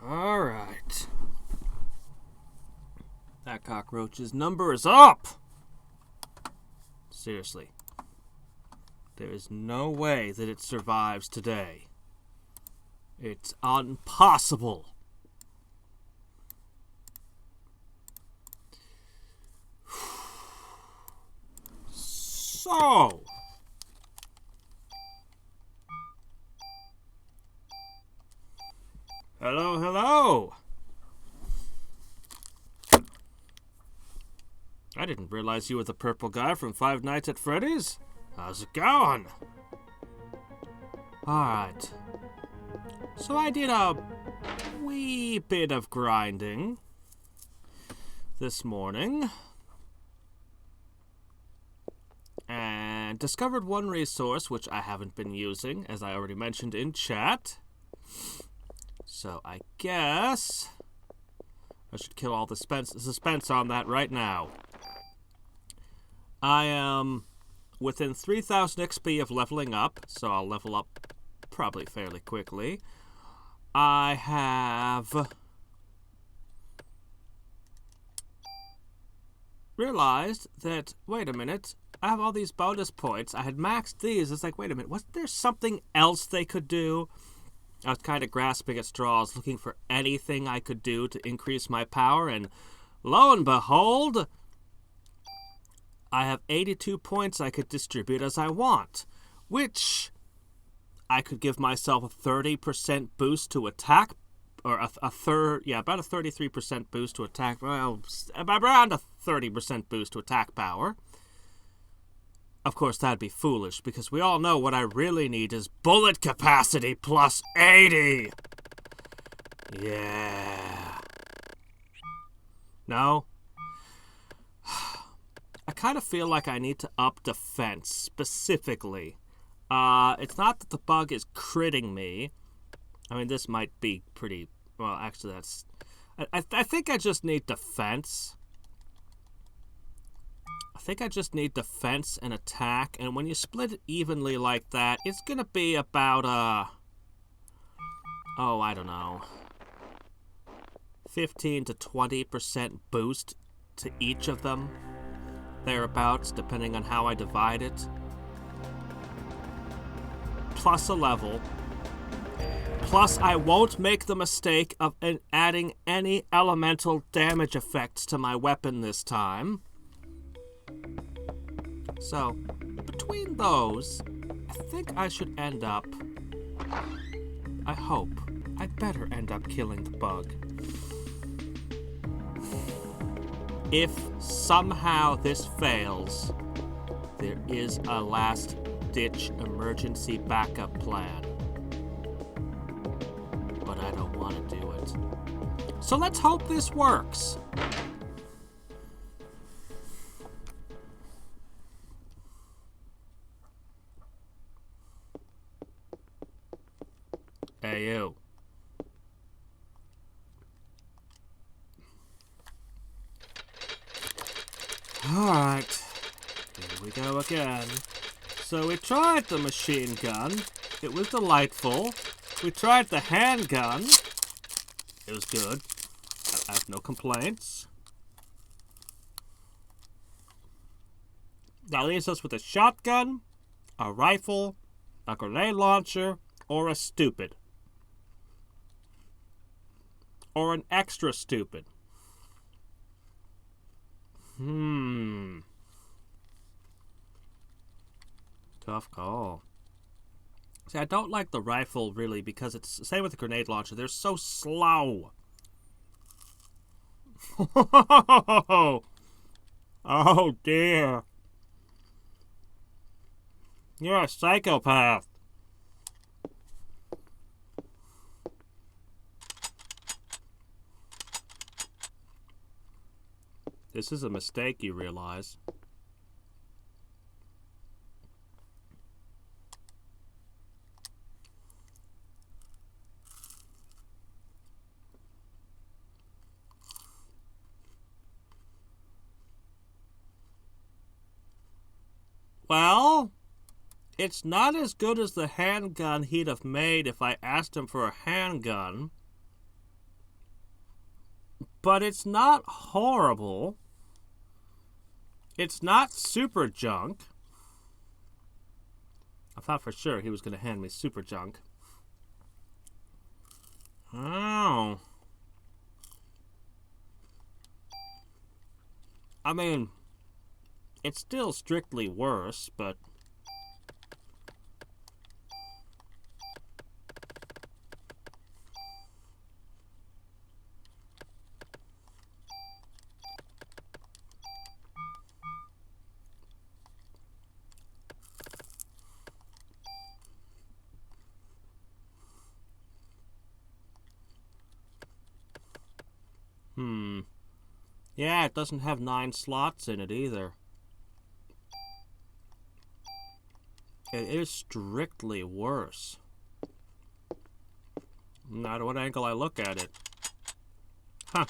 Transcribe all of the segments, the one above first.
Alright. That cockroach's number is up! Seriously. There is no way that it survives today. It's impossible. So... Hello, hello! I didn't realize you were the purple guy from Five Nights at Freddy's. How's it going? Alright. So I did a wee bit of grinding this morning. And discovered one resource which I haven't been using, as I already mentioned in chat. So I guess I should kill all the suspense on that right now. I am within 3,000 XP of leveling up, so I'll level up probably fairly quickly. I have realized that, wait a minute, I have all these bonus points. I had maxed these. It's like, wait a minute, wasn't there something else they could do? I was kind of grasping at straws, looking for anything I could do to increase my power, and lo and behold, I have 82 points I could distribute as I want, which I could give myself a 30% boost to attack, or about a 33% boost to attack, well, around a 30% boost to attack power. Of course, that'd be foolish, because we all know what I really need is bullet capacity plus 80! Yeah. No? I kind of feel like I need to up defense, specifically. It's not that the bug is critting me. I mean, this might be pretty... Well, actually, that's... I think I just need defense. I think I just need defense and attack, and when you split it evenly like that, it's gonna be about, oh, I don't know, 15 to 20% boost to each of them, thereabouts, depending on how I divide it. Plus a level. Plus, I won't make the mistake of adding any elemental damage effects to my weapon this time. So, between those, I think I should end up... I hope. I better end up killing the bug. If somehow this fails, there is a last-ditch emergency backup plan. But I don't want to do it. So let's hope this works. Hey, you. Alright. Here we go again. So we tried the machine gun. It was delightful. We tried the handgun. It was good. I have no complaints. That leaves us with a shotgun, a rifle, a grenade launcher, or a stupid. Or an extra stupid. Tough call. See, I don't like the rifle, really, because it's the same with the grenade launcher. They're so slow. Oh, dear. You're a psychopath. This is a mistake, you realize. Well, it's not as good as the handgun he'd have made if I asked him for a handgun. but it's not horrible. It's not super junk. I thought for sure he was going to hand me super junk. Oh. I mean, it's still strictly worse, but... Yeah, it doesn't have 9 slots in it either. It is strictly worse. No matter what angle I look at it. Huh.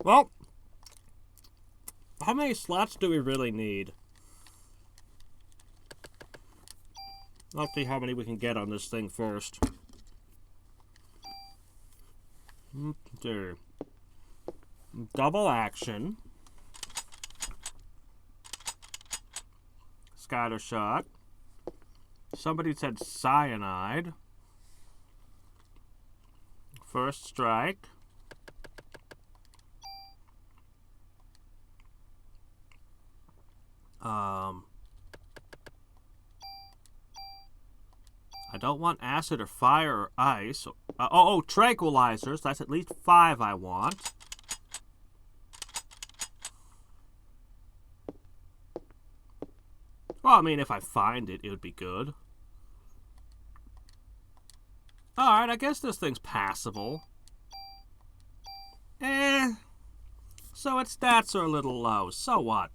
Well, how many slots do we really need? Let's see how many we can get on this thing first. There. Double action. Scatter shot. Somebody said cyanide. First strike. I don't want acid or fire or ice. Tranquilizers. That's at least 5 I want. Well, I mean, if I find it, it would be good. Alright, I guess this thing's passable. So its stats are a little low. So what?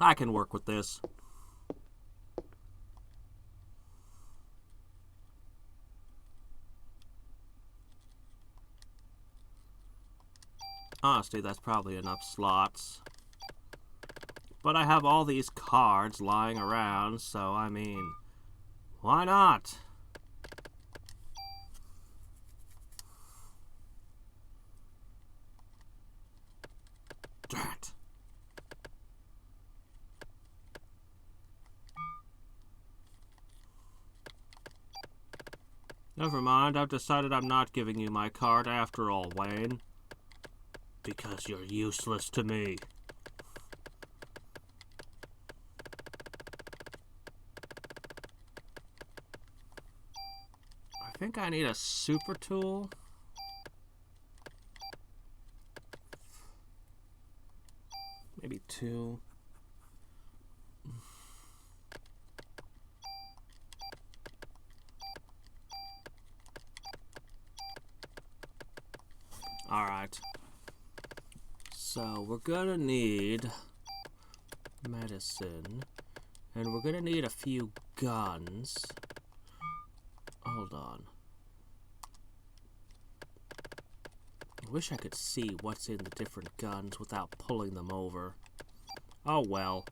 I can work with this. Honestly, that's probably enough slots. But I have all these cards lying around, so I mean, why not? Drat. Never mind, I've decided I'm not giving you my card after all, Wayne. Because you're useless to me. I think I need a super tool. Maybe 2. Alright. So we're gonna need medicine. And we're gonna need a few guns. Hold on. I wish I could see what's in the different guns without pulling them over. Oh well.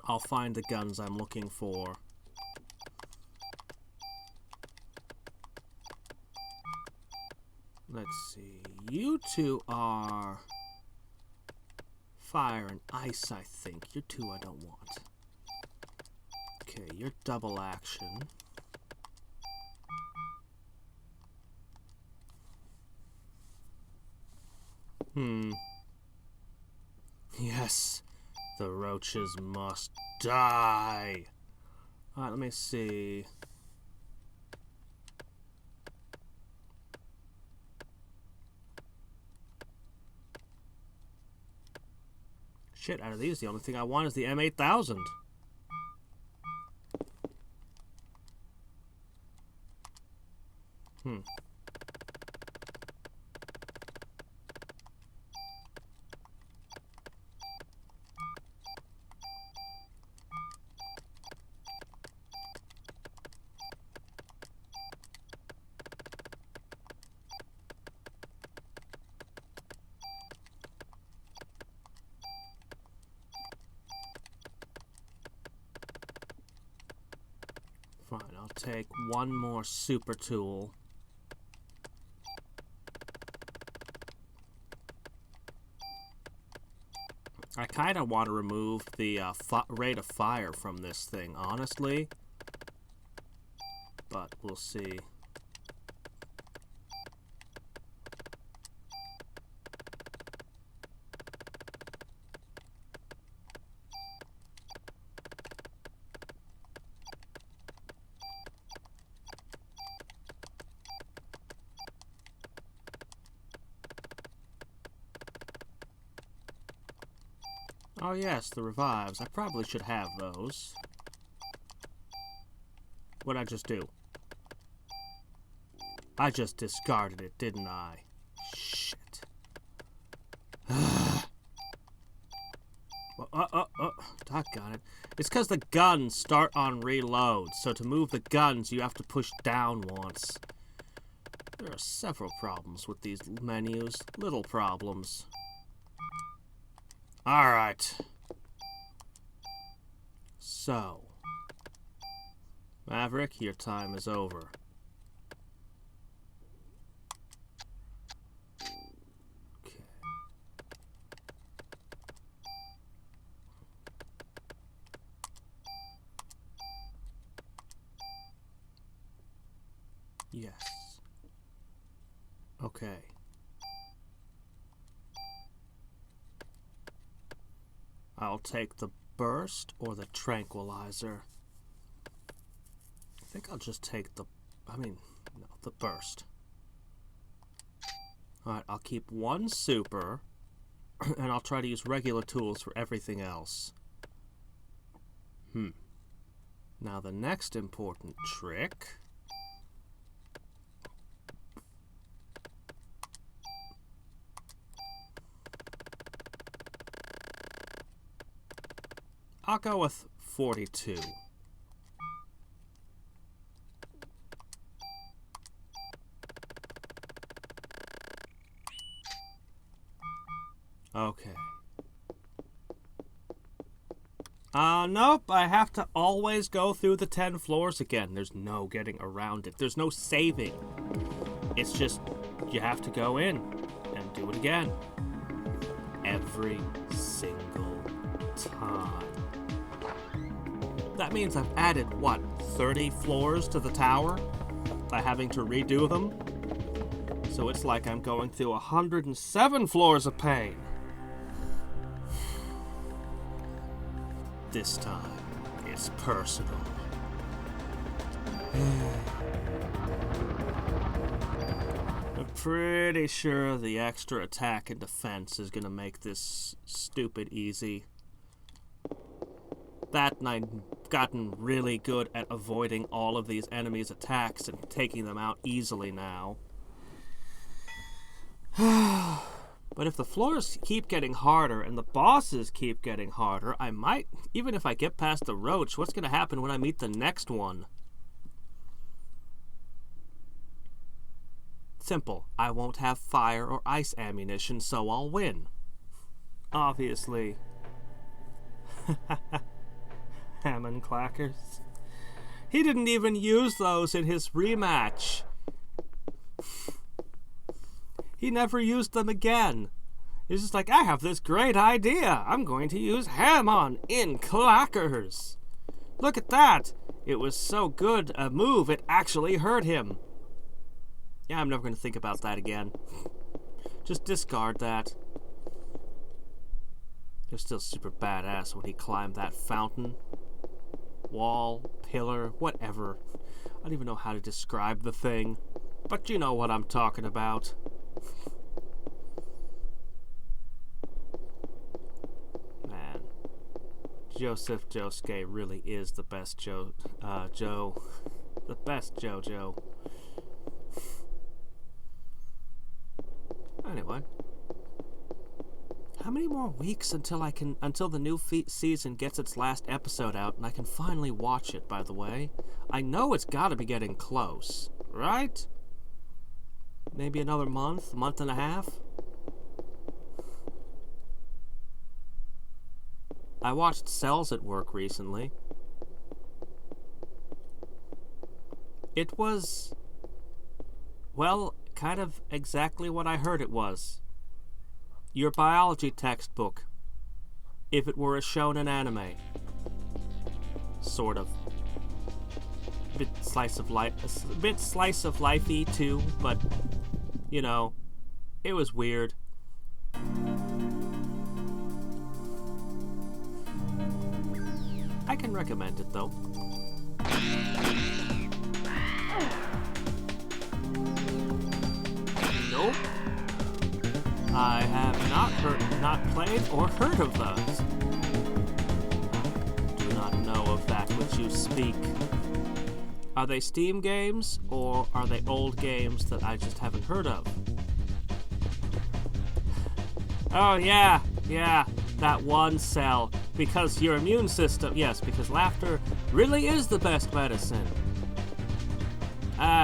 I'll find the guns I'm looking for. Let's see. You two are fire and ice, I think. You're 2 I don't want. Okay, you're double action. Yes, the roaches must die. Alright, let me see. Shit, out of these, the only thing I want is the M8000. Fine, I'll take one more super tool. I kind of want to remove the rate of fire from this thing, honestly. But we'll see. Oh yes, the revives. I probably should have those. What'd I just do? I just discarded it, didn't I? Shit. Doggone it. It's because the guns start on reload, so to move the guns you have to push down once. There are several problems with these menus. Little problems. Alright. So. Maverick, your time is over. Okay. Yes. Okay. I'll take the burst or the tranquilizer. I think I'll just take the burst. Alright, I'll keep one super, and I'll try to use regular tools for everything else. Now the next important trick... I'll go with 42. Okay. Nope, I have to always go through the 10 floors again. There's no getting around it. There's no saving. It's just, you have to go in and do it again. Every single time. That means I've added, what, 30 floors to the tower by having to redo them? So it's like I'm going through 107 floors of pain. This time, it's personal. I'm pretty sure the extra attack and defense is gonna make this stupid easy. That and I've gotten really good at avoiding all of these enemies' attacks and taking them out easily now. But if the floors keep getting harder and the bosses keep getting harder, I might, even if I get past the roach, what's going to happen when I meet the next one? Simple. I won't have fire or ice ammunition, so I'll win. Obviously. Hammond clackers. He didn't even use those in his rematch. He never used them again. He's just like, I have this great idea. I'm going to use Hammond in clackers. Look at that. It was so good a move, it actually hurt him. Yeah, I'm never going to think about that again. Just discard that. It was still super badass when he climbed that fountain. Wall, pillar, whatever. I don't even know how to describe the thing. But you know what I'm talking about. Man. Joseph Josuke really is the best Joe. The best JoJo. Anyway. How many more weeks until the new season gets its last episode out and I can finally watch it, by the way? I know it's gotta be getting close, right? Maybe another month and a half? I watched Cells at work recently. It was, well, kind of exactly what I heard it was. Your biology textbook, if it were a shonen anime. Sort of. A bit slice of life-y too, but, you know, it was weird. I can recommend it, though. Nope. I have not played or heard of those. Do not know of that which you speak. Are they Steam games, or are they old games that I just haven't heard of? Oh, yeah, that one cell. Because your immune system, yes, because laughter really is the best medicine.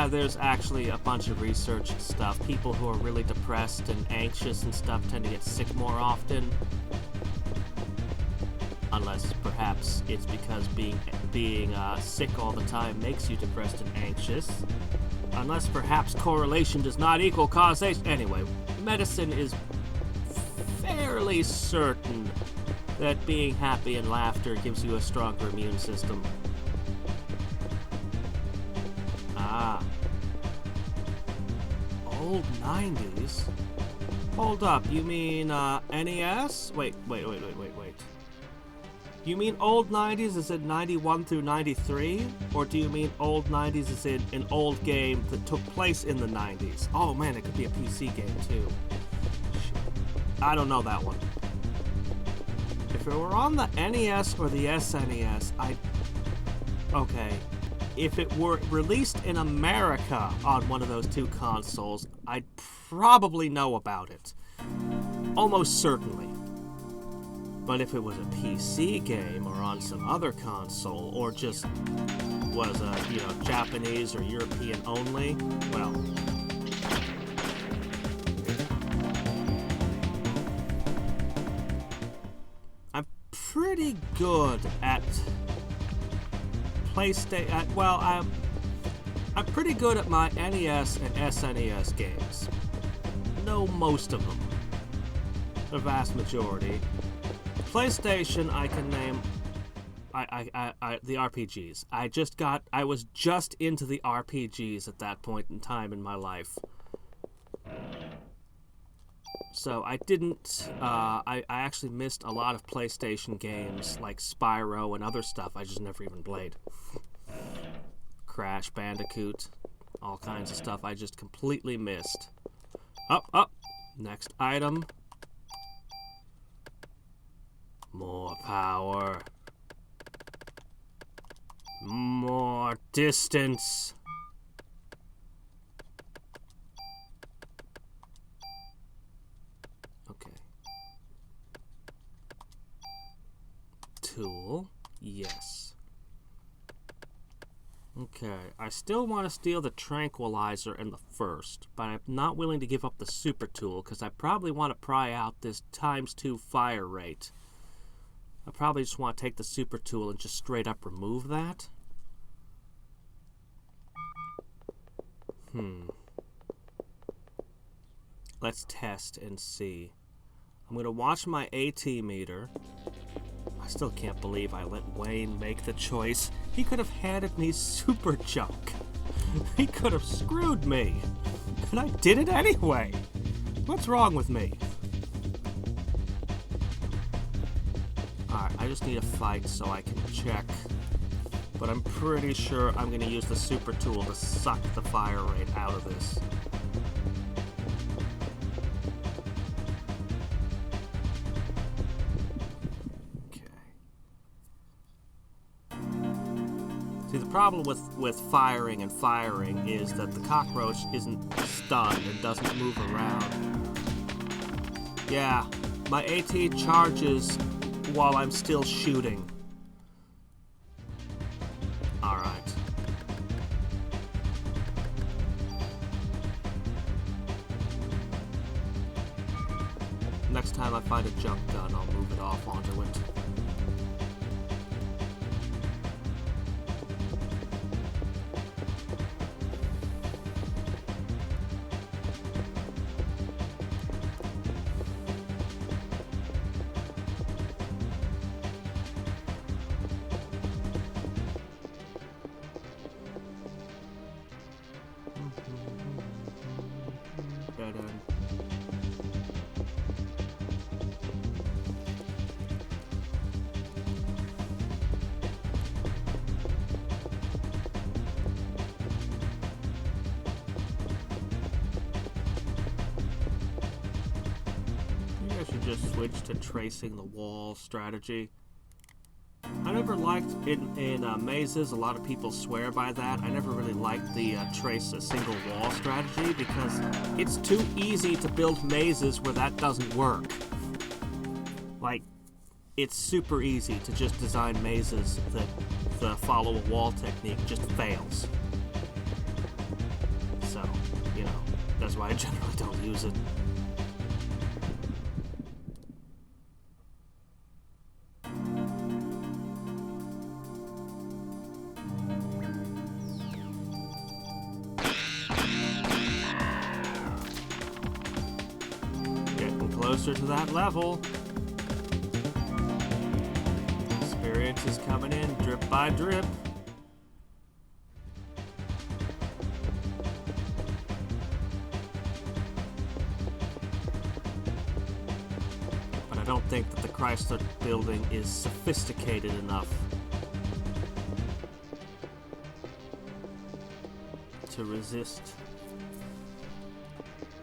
There's actually a bunch of research and stuff. People who are really depressed and anxious and stuff tend to get sick more often. Unless perhaps it's because being sick all the time makes you depressed and anxious. Unless perhaps correlation does not equal causation. Anyway, medicine is fairly certain that being happy and laughter gives you a stronger immune system. Old 90s? Hold up, you mean NES? Wait. You mean old 90s as in 91 through 93? Or do you mean old 90s as in an old game that took place in the 90s? Oh man, it could be a PC game too. Shit. I don't know that one. If it were on the NES or the SNES, okay. If it were released in America on one of those two consoles, I'd probably know about it. Almost certainly. But if it was a PC game or on some other console, or just was a, Japanese or European only, well... I'm pretty good at... PlayStation. I'm pretty good at my NES and SNES games. Know most of them. The vast majority. PlayStation, I can name. The RPGs. I was just into the RPGs at that point in time in my life. So I didn't. I actually missed a lot of PlayStation games like Spyro and other stuff I just never even played. Crash Bandicoot, all kinds of stuff I just completely missed. Up. Next item. More power. More distance. Okay. Tool. Yes. Okay, I still want to steal the tranquilizer and the first, but I'm not willing to give up the super tool because I probably want to pry out this ×2 fire rate. I probably just want to take the super tool and just straight up remove that. Let's test and see. I'm going to watch my AT meter. I still can't believe I let Wayne make the choice. He could have handed me super junk. He could have screwed me. And I did it anyway. What's wrong with me? Alright, I just need a fight so I can check. But I'm pretty sure I'm going to use the super tool to suck the fire rate out of this. See, the problem with firing and firing is that the cockroach isn't stunned and doesn't move around. Yeah, my AT charges while I'm still shooting. Alright. Next time I find a junk gun, I'll move it off onto it. just switch to tracing the wall strategy. I never liked in mazes. A lot of people swear by that. I never really liked the trace a single wall strategy because it's too easy to build mazes where that doesn't work. Like, it's super easy to just design mazes that the follow a wall technique just fails. So, you know, that's why I generally don't use it. Getting closer to that level. Experience is coming in drip by drip. But I don't think that the Chrysler building is sophisticated enough to resist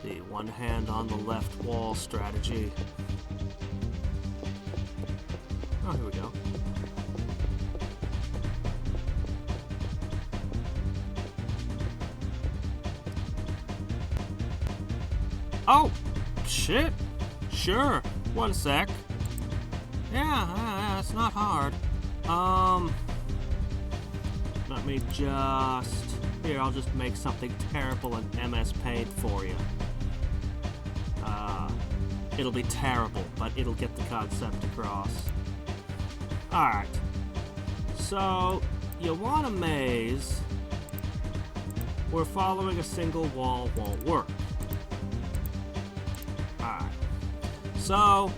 the one hand on the left wall strategy. Oh, here we go. Oh, shit. Sure. One sec. Yeah, it's not hard. Let me just... Here, I'll just make something terrible in MS Paint for you. It'll be terrible, but it'll get the concept across. Alright. So, you want a maze where following a single wall won't work. Alright. So,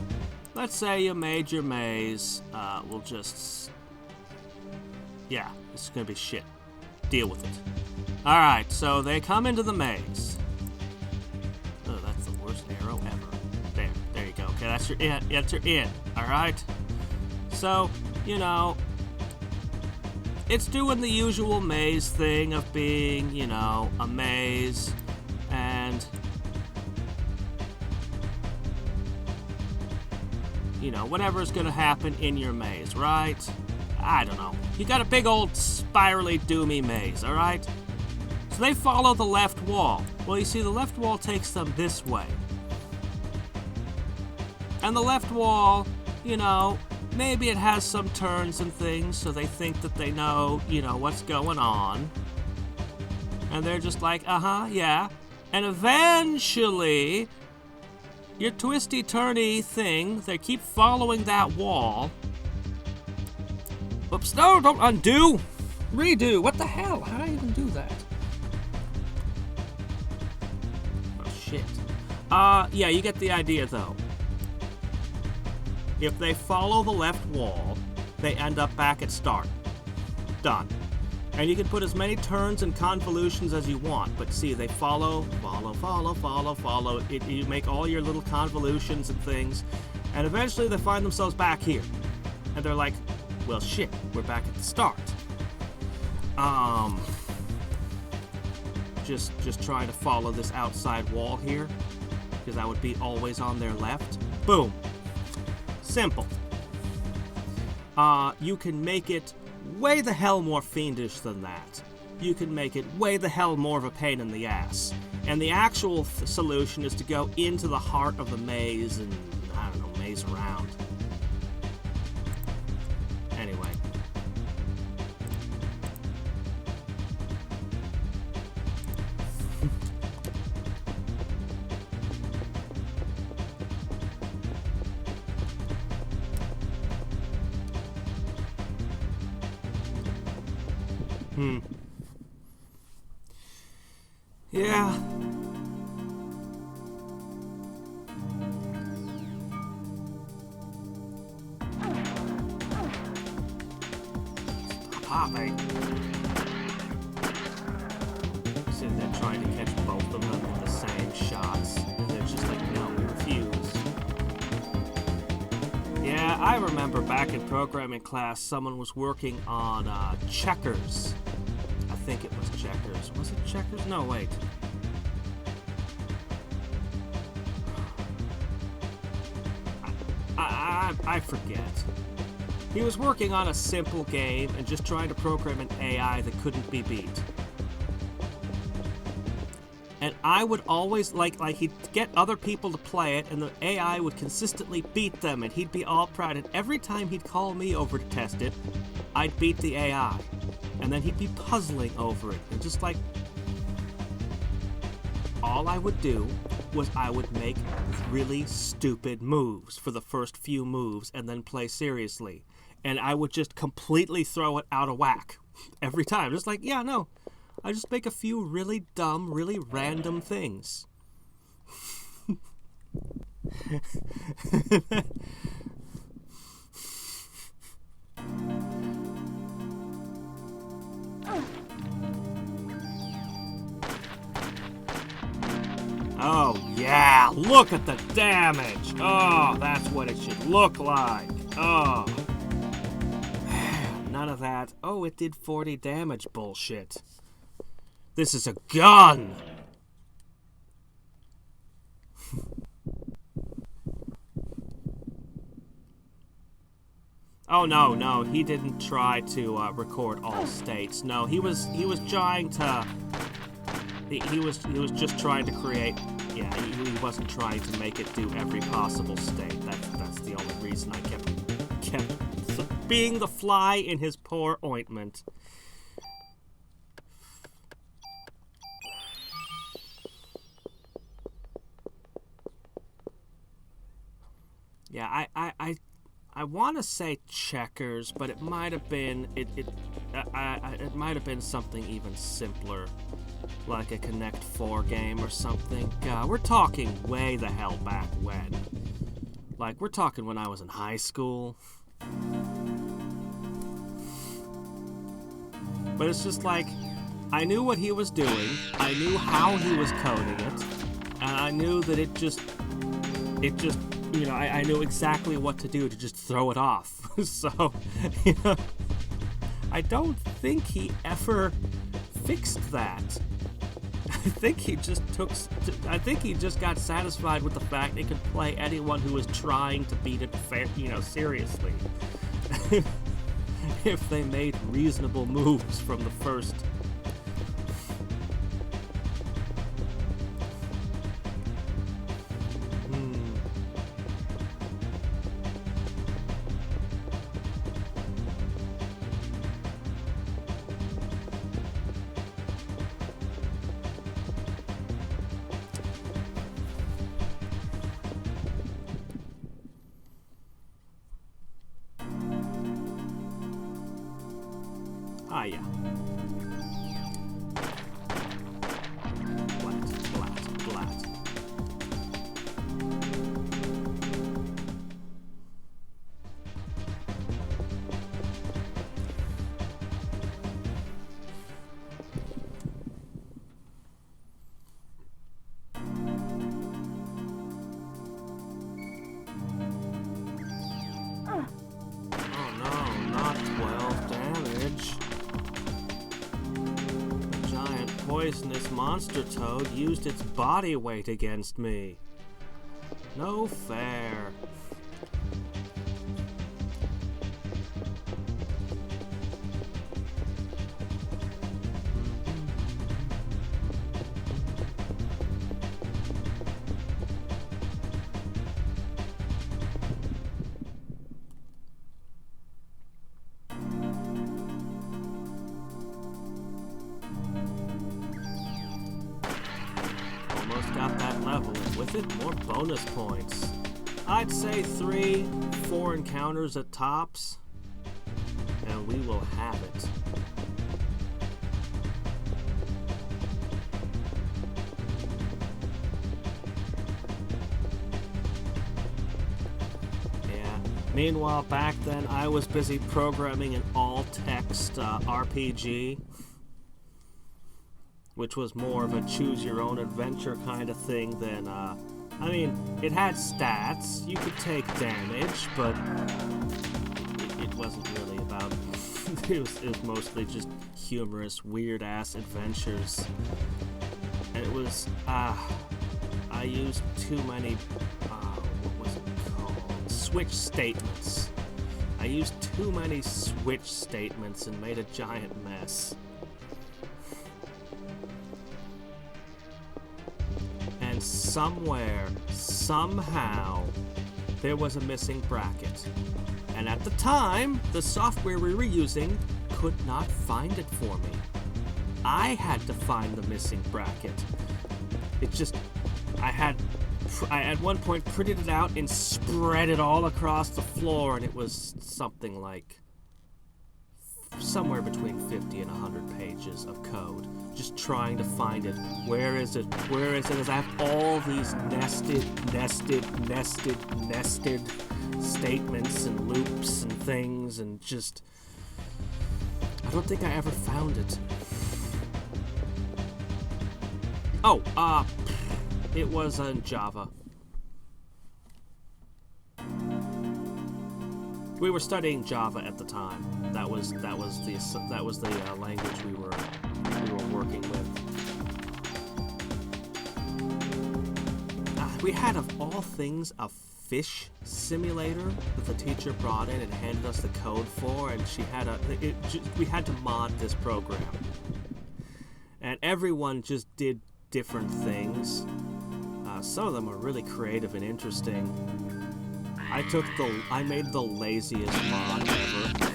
let's say you made your maze. We'll just... Yeah, this is gonna be shit. Deal with it. Alright, so they come into the maze. Oh, that's the worst arrow ever. There you go. Okay, that's your in. That's your in. Alright? So, you know, it's doing the usual maze thing of being, you know, a maze and, you know, whatever's gonna happen in your maze, right? I don't know. You got a big old spirally doomy maze, alright? So they follow the left wall. Well, you see, the left wall takes them this way. And the left wall, you know, maybe it has some turns and things, so they think that they know, you know, what's going on. And they're just like, yeah. And eventually, your twisty-turny thing, they keep following that wall. Oops, no, don't undo! Redo, what the hell? How did I even do that? Oh, shit. Yeah, you get the idea, though. If they follow the left wall, they end up back at start. Done. And you can put as many turns and convolutions as you want, but see, they follow. You make all your little convolutions and things, and eventually they find themselves back here. And they're like, well, shit, we're back at the start. Just trying to follow this outside wall here, because that would be always on their left. Boom. Simple. You can make it way the hell more fiendish than that. You can make it way the hell more of a pain in the ass. And the actual solution is to go into the heart of the maze and, I don't know, maze around. Anyway. Yeah. Stop hopping. Sitting there trying to catch both of them in the same shots. And they're just like, no, we refuse. Yeah, I remember back in programming class, someone was working on checkers. I think it was checkers. Was it checkers? No, wait. I forget. He was working on a simple game and just trying to program an AI that couldn't be beat. And I would always, like he'd get other people to play it, and the AI would consistently beat them, and he'd be all proud. And every time he'd call me over to test it, I'd beat the AI. And then he'd be puzzling over it. And just like, all I would do was I would make really stupid moves for the first few moves and then play seriously. And I would just completely throw it out of whack every time. Just like, yeah, no. I just make a few really dumb, really random things. Oh, yeah, look at the damage. Oh, that's what it should look like. Oh. None of that. Oh, it did 40 damage bullshit. This is a gun! Oh, no, he didn't try to record all states. No, he was trying to... He was just trying to create... Yeah, he wasn't trying to make it do every possible state. That's the only reason I kept being the fly in his poor ointment. Yeah, I want to say checkers, but it might have been it might have been something even simpler, like a Connect 4 game or something. We're talking way the hell back when. Like, we're talking when I was in high school. But it's just like, I knew what he was doing, I knew how he was coding it, and I knew that it just, you know, I knew exactly what to do to just throw it off. So, you know, I don't think he ever fixed that. I think he just got satisfied with the fact he could play anyone who was trying to beat it seriously. If they made reasonable moves from the first. Ah, yeah. Flat. Oh no, not 12 damage. Poisonous monster toad used its body weight against me. No fair. Got that level, and with it, more bonus points. I'd say 3-4 encounters at tops, and we will have it. Yeah. Meanwhile, back then, I was busy programming an all-text RPG, which was more of a choose-your-own-adventure kind of thing than, I mean, it had stats, you could take damage, but it wasn't really about, it was mostly just humorous, weird-ass adventures. And it was, I used too many, what was it called? switch statements. I used too many switch statements and made a giant mess. And somewhere, somehow, there was a missing bracket. And at the time, the software we were using could not find it for me. I had to find the missing bracket. I at one point printed it out and spread it all across the floor, and it was something like somewhere between 50 and 100 pages of code, just trying to find it. Where is it? Where is it? As I have all these nested statements and loops and things, and just... I don't think I ever found it. Oh, it was in Java. We were studying Java at the time. That was the language we were working with. We had, of all things, a fish simulator that the teacher brought in and handed us the code for, and we had to mod this program. And everyone just did different things. Some of them were really creative and interesting. I made the laziest mod ever.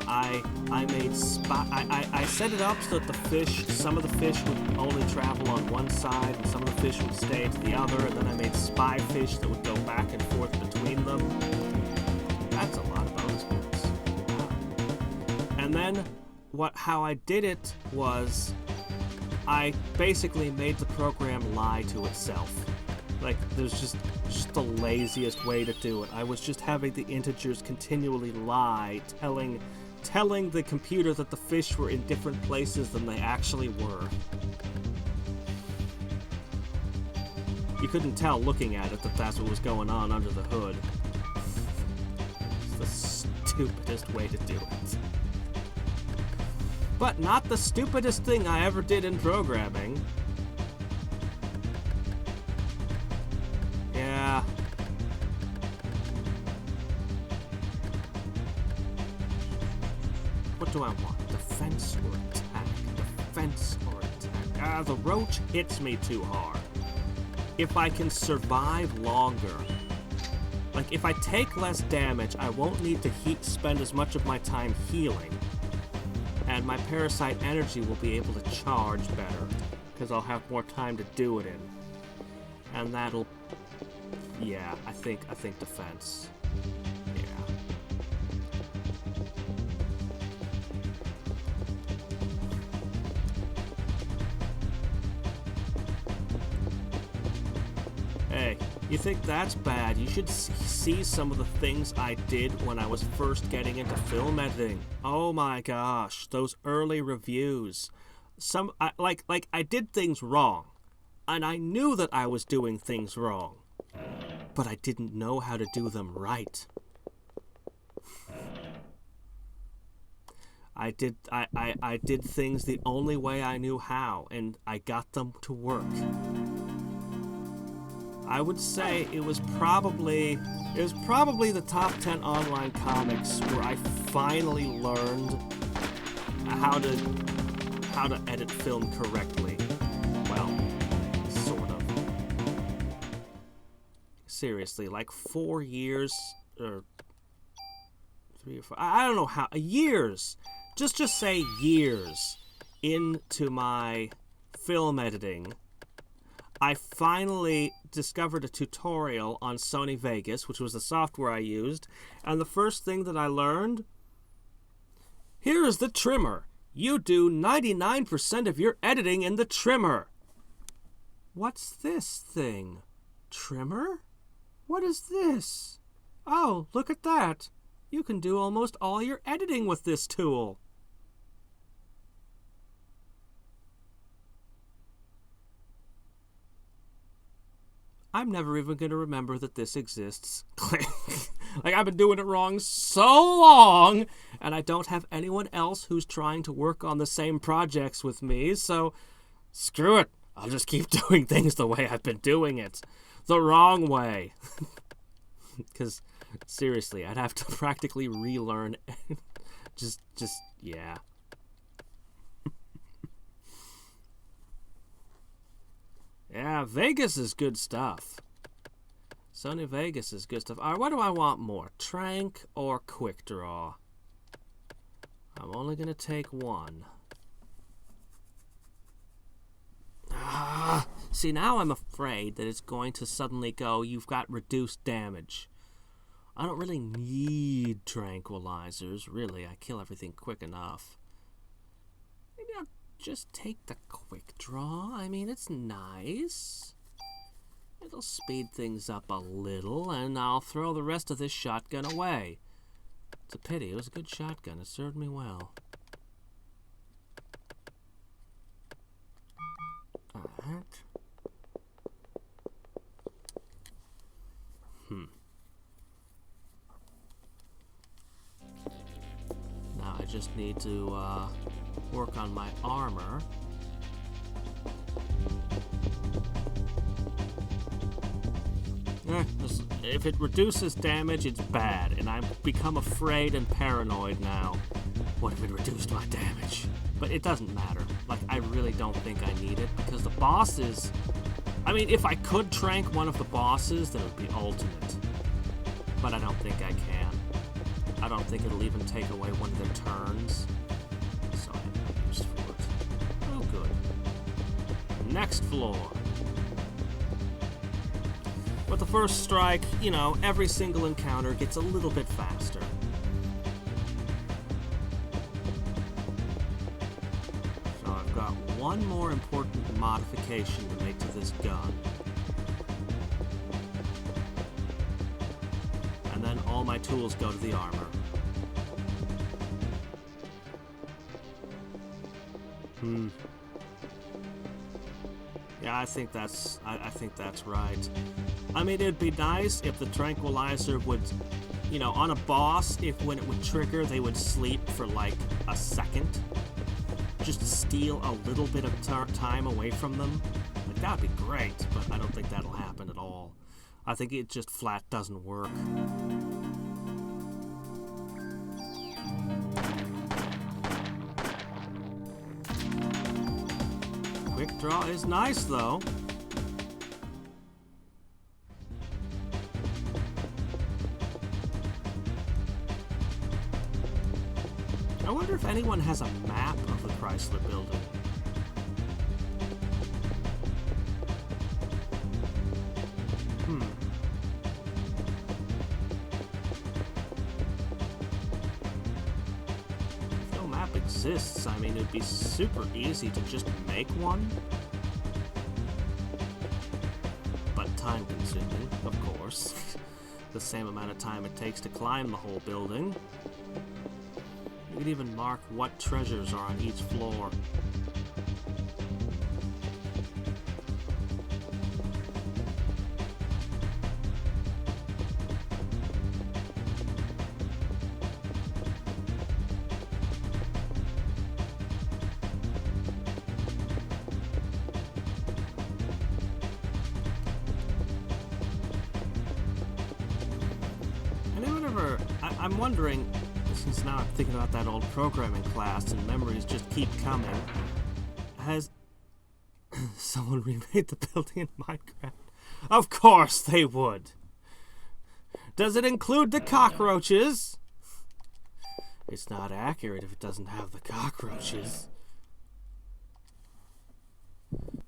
I set it up so that some of the fish would only travel on one side and some of the fish would stay to the other, and then I made spy fish that would go back and forth between them. That's a lot of bonus points. And then how I did it was I basically made the program lie to itself. Like, there's just the laziest way to do it. I was just having the integers continually lie, telling the computer that the fish were in different places than they actually were. You couldn't tell looking at it that that's what was going on under the hood. It's the stupidest way to do it. But not the stupidest thing I ever did in programming. Yeah. What do I want? Defense or attack? Defense or attack? The roach hits me too hard. If I can survive longer, like if I take less damage, I won't need to spend as much of my time healing. And my parasite energy will be able to charge better, because I'll have more time to do it in. And that'll... yeah, I think defense. Yeah. Hey, you think that's bad? You should see some of the things I did when I was first getting into film editing. Oh my gosh, those early reviews. I did things wrong, and I knew that I was doing things wrong, but I didn't know how to do them right. I did things the only way I knew how, and I got them to work. I would say it was probably the top 10 online comics where I finally learned how to edit film correctly. Well, sort of. Seriously, like 4 years or 3 or 4. I don't know how. Years. Just say years into my film editing, I finally discovered a tutorial on Sony Vegas, which was the software I used, and the first thing that I learned, here is the trimmer. You do 99% of your editing in the trimmer. What's this thing? Trimmer? What is this? Oh, look at that. You can do almost all your editing with this tool. I'm never even going to remember that this exists. Like, I've been doing it wrong so long, and I don't have anyone else who's trying to work on the same projects with me, so screw it. I'll just keep doing things the way I've been doing it. The wrong way. Because, seriously, I'd have to practically relearn. Yeah. Yeah, Vegas is good stuff. Sony Vegas is good stuff. Alright, what do I want more? Trank or Quick Draw? I'm only going to take one. See, now I'm afraid that it's going to suddenly go, you've got reduced damage. I don't really need tranquilizers, really. I kill everything quick enough. Maybe I'll just take the Quick Draw. I mean, it's nice. It'll speed things up a little, and I'll throw the rest of this shotgun away. It's a pity. It was a good shotgun. It served me well. Alright. Now I just need to work on my armor. If it reduces damage, it's bad, and I've become afraid and paranoid now. What if it reduced my damage? But it doesn't matter. Like, I really don't think I need it, because the bosses... I mean, if I could trank one of the bosses, then it would be ultimate. But I don't think I can. I don't think it'll even take away one of their turns. So I have no use for it. Oh, good. Next floor. With the first strike, you know, every single encounter gets a little bit faster. So I've got one more important modification to make to this gun. And then all my tools go to the armor. Yeah, I think that's right. I mean, it'd be nice if the tranquilizer would, you know, on a boss, if when it would trigger, they would sleep for like a second. Just steal a little bit of time away from them. Like, that'd be great, but I don't think that'll happen at all. I think it just flat doesn't work. Quick draw is nice, though. I wonder if anyone has a map of the Chrysler building. If no map exists, I mean, it'd be super easy to just make one. But time-consuming, of course. The same amount of time it takes to climb the whole building. You could even mark what treasures are on each floor. I'm wondering, since now I'm thinking about that old programming class and memories just keep coming, has someone remade the building in Minecraft? Of course they would! Does it include the cockroaches? It's not accurate if it doesn't have the cockroaches.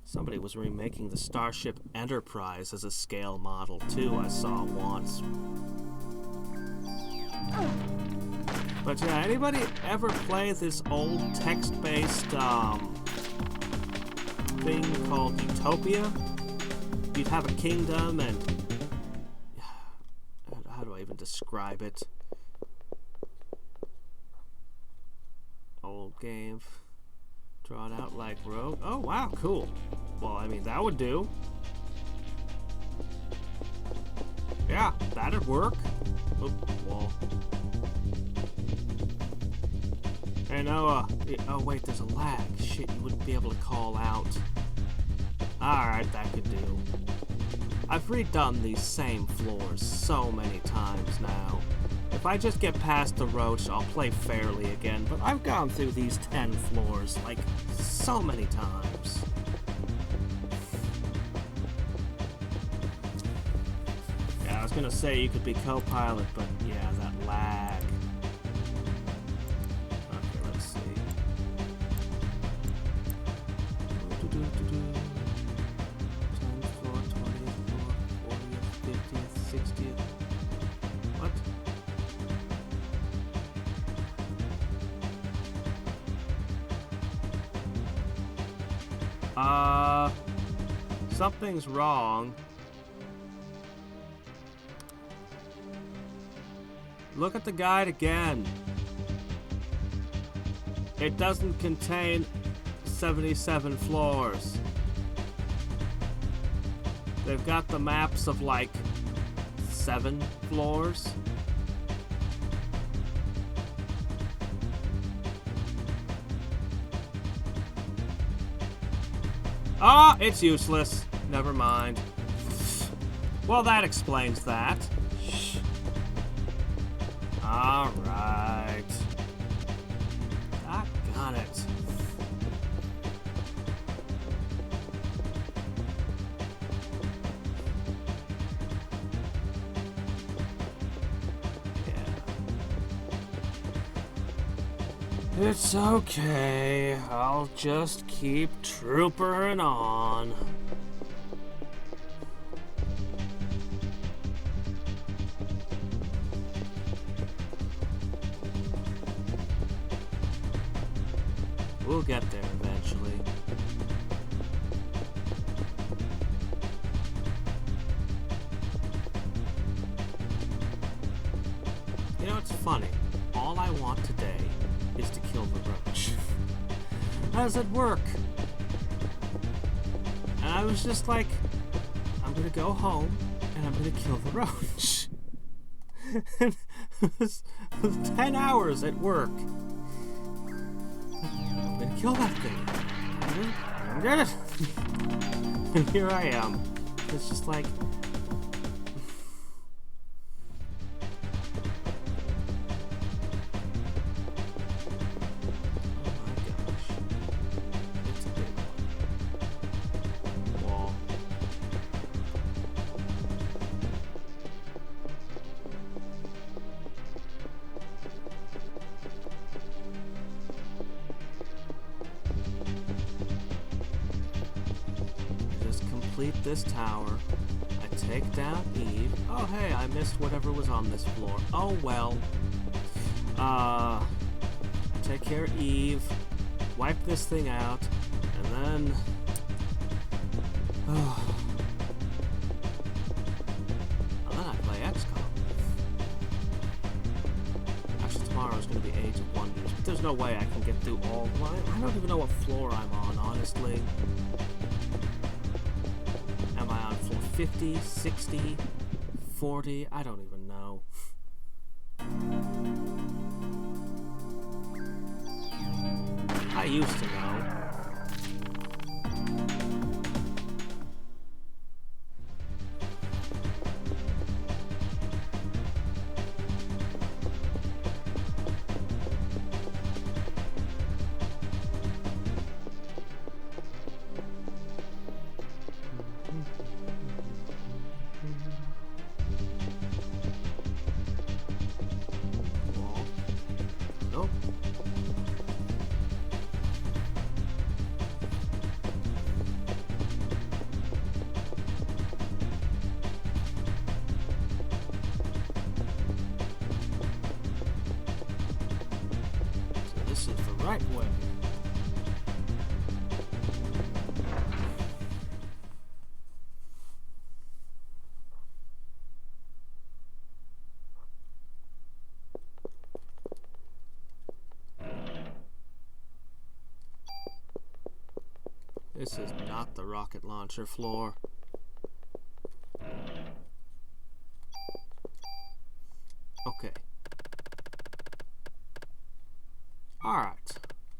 Somebody was remaking the Starship Enterprise as a scale model too, I saw once. But yeah, anybody ever play this old text-based thing called Utopia? You'd have a kingdom and... how do I even describe it? Old game. Drawn out like Rogue. Oh, wow, cool. Well, I mean, that would do. Yeah, that'd work. Oop, wall. Hey, no, oh wait, there's a lag. Shit, you wouldn't be able to call out. Alright, that could do. I've redone these same floors so many times now. If I just get past the roach, I'll play fairly again, but I've gone through these 10 floors, like, so many times. Yeah, I was gonna say you could be co-pilot, but yeah, that lag. Okay, let's see. 10th floor, 20th floor, 40th, 50th, 60th. What? Something's wrong. Look at the guide again. It doesn't contain 77 floors. They've got the maps of like 7 floors. Ah, it's useless. Never mind. Well, that explains that. Shh. All right. Doggone it. Yeah. It's okay. I'll just keep troopering on. We'll get there eventually. You know, it's funny. All I want today is to kill the roach. How does it work? And I was just like, I'm gonna go home and I'm gonna kill the roach. And it was 10 hours at work. I'm gonna kill that thing. I'm gonna get it. And here I am. It's just like... this tower. I take down Eve. Oh hey, I missed whatever was on this floor. Oh well. Take care of Eve. Wipe this thing out. And then... and then I play XCOM. Actually, tomorrow's gonna be Age of Wonders. But there's no way I can get through all... I don't even know what floor I'm on, honestly. 50, 60, 40, I don't even know. I used to know. Right way. This is not the rocket launcher floor. Okay. Alright,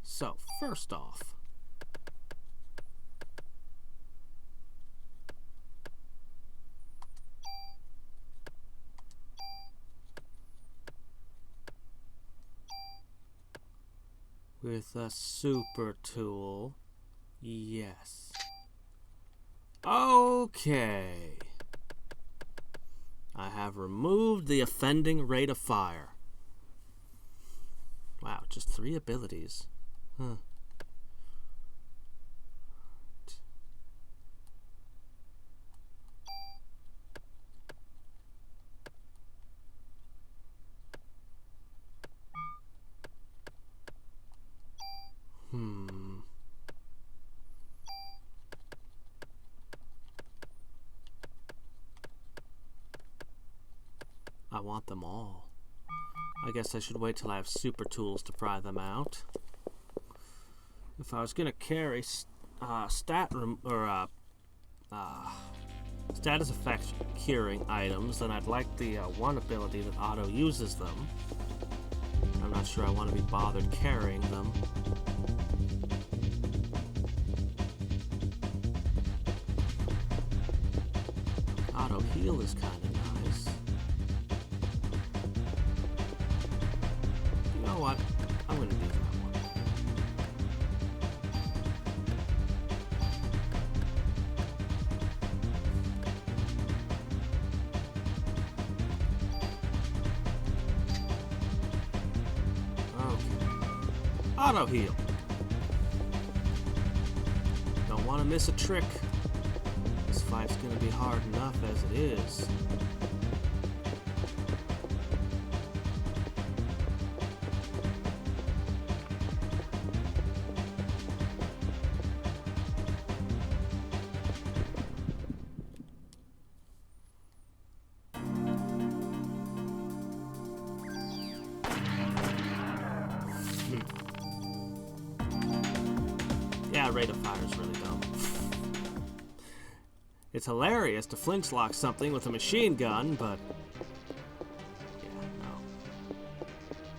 so first off, With a super tool. Yes. Okay. I have removed the offending rate of fire. Wow, just 3 abilities. Huh. I want them all. I guess I should wait till I have super tools to pry them out. If I was gonna carry status effect curing items, then I'd like the one ability that auto uses them. I'm not sure I want to be bothered carrying them. Auto heal is kind of nice. You know what? I'm gonna do that one. Okay. Auto heal. Don't want to miss a trick. This fight's gonna be hard enough as it is. Yeah, rate of fire is really dumb. It's hilarious to flinch lock something with a machine gun, but yeah, no.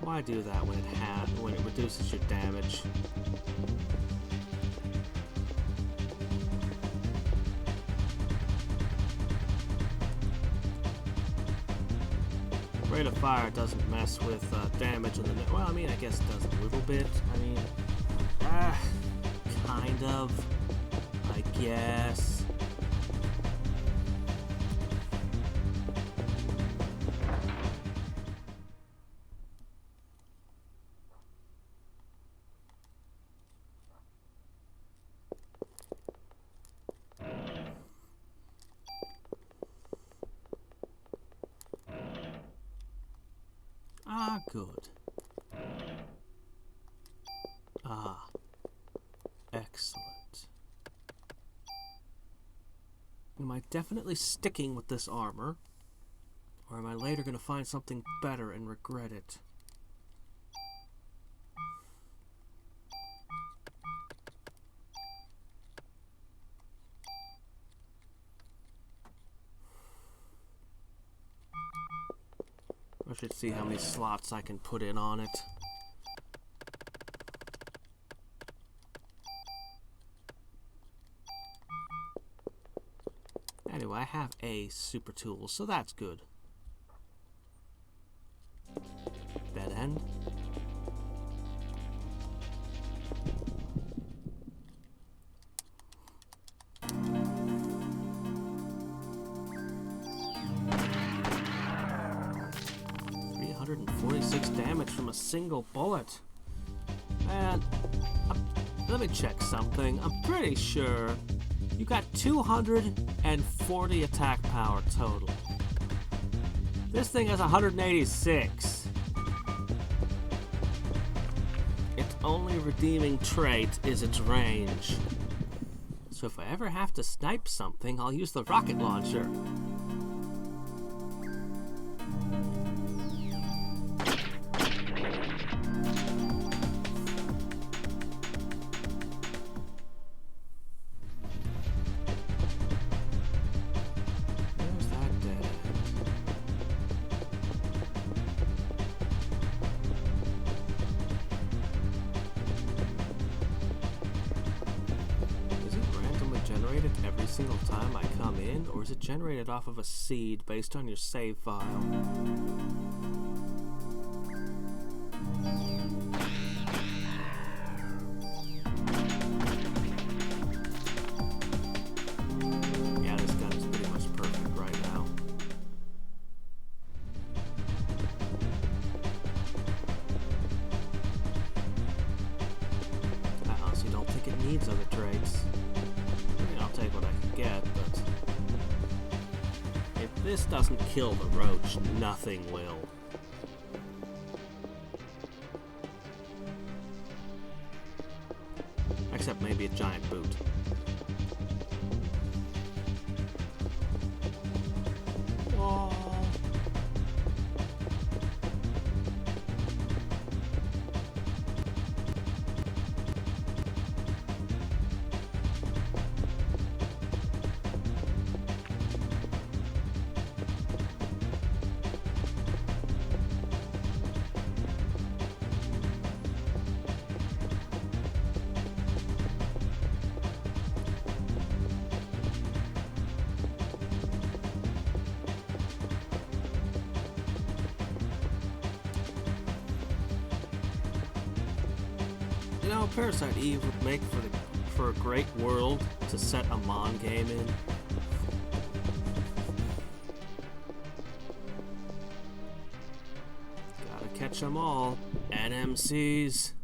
Why do that when it reduces your damage? Rate of fire doesn't mess with damage in the net. Well, I mean, I guess it does a little bit. I mean, kind of. I guess. Ah, good. Ah, excellent. Am I definitely sticking with this armor? Or am I later going to find something better and regret it? I should see how many slots I can put in on it. Anyway, I have a super tool, so that's good. Dead end. Damage from a single bullet. And let me check something. I'm pretty sure you got 240 attack power total. This thing has 186. Its only redeeming trait is its range. So if I ever have to snipe something, I'll use the rocket launcher. Every single time I come in, or is it generated off of a seed based on your save file? needs other traits. I mean, I'll take what I can get, but if this doesn't kill the roach, nothing will. Except maybe a giant boot. Whoa. You know, Parasite Eve would make for a great world to set a Mon game in. Gotta catch them all. NMCs.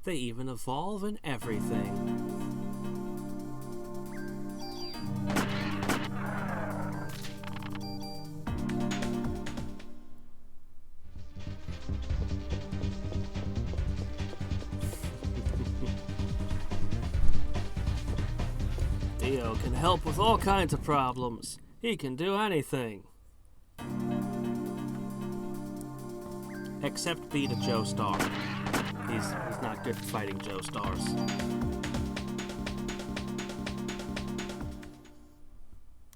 They even evolve in everything. Theo can help with all kinds of problems. He can do anything. Except beat a Joestar. He's not good at fighting Joestars.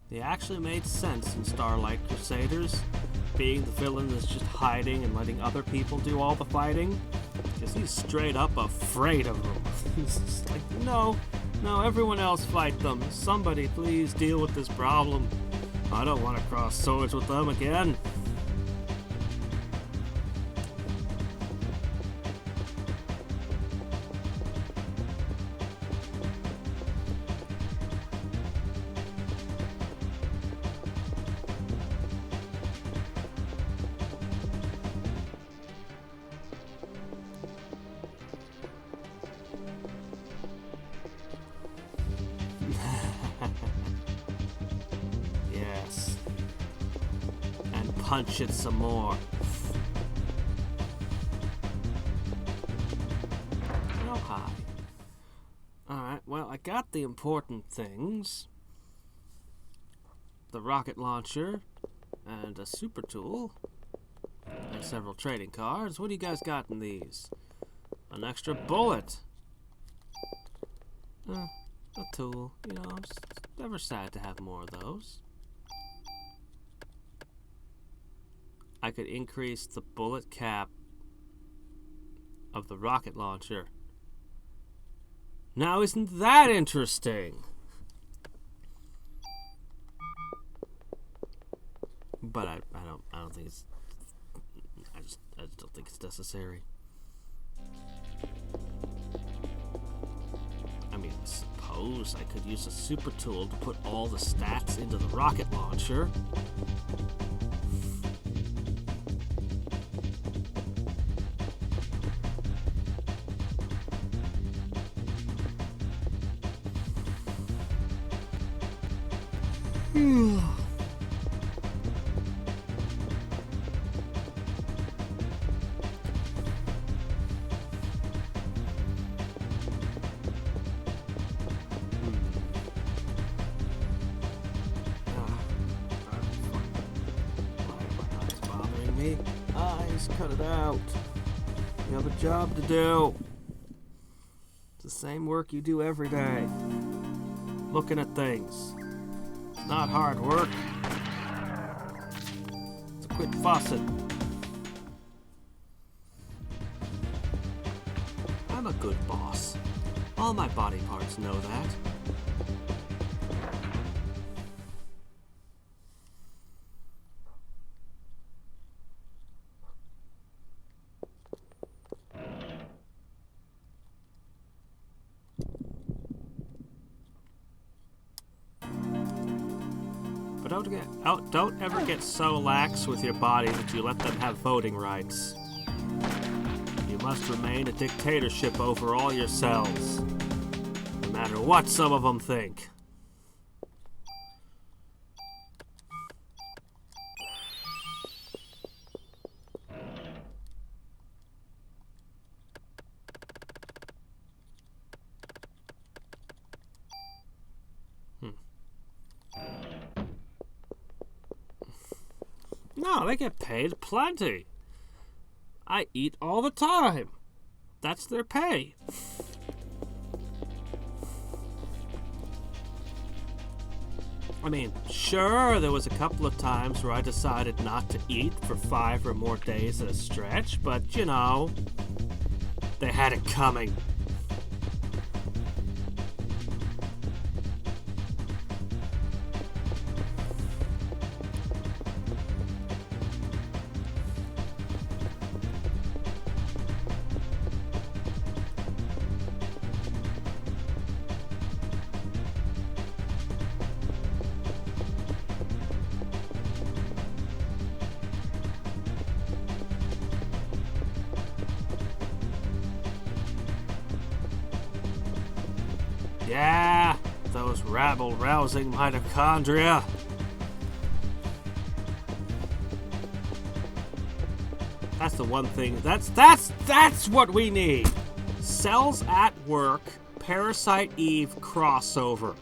He actually made sense in Starlight Crusaders. Being the villain that's just hiding and letting other people do all the fighting. Because he's straight up afraid of them. He's just like, no, everyone else fight them. Somebody please deal with this problem. I don't want to cross swords with them again. Yes. And punch it some more. Oh, hi. Alright, well, I got the important things. The rocket launcher, and a super tool, and several trading cards. What do you guys got in these? An extra bullet. A tool, you know, it's never sad to have more of those. I could increase the bullet cap of the rocket launcher. Now, isn't that interesting? But I don't think it's. I just don't think it's necessary. I mean, I suppose I could use a super tool to put all the stats into the rocket launcher. Eyes, cut it out. You have a job to do. It's the same work you do every day. Looking at things. It's not hard work. So quit fussing. I'm a good boss. All my body parts know that. Don't ever get so lax with your body that you let them have voting rights. You must remain a dictatorship over all your cells. matter what some of them think. No, they get paid plenty. I eat all the time. That's their pay. I mean, sure, there was a couple of times where I decided not to eat for 5 or more days at a stretch, but, you know, they had it coming. Yeah, those rabble-rousing mitochondria. That's the one thing. That's what we need. Cells at Work, Parasite Eve crossover.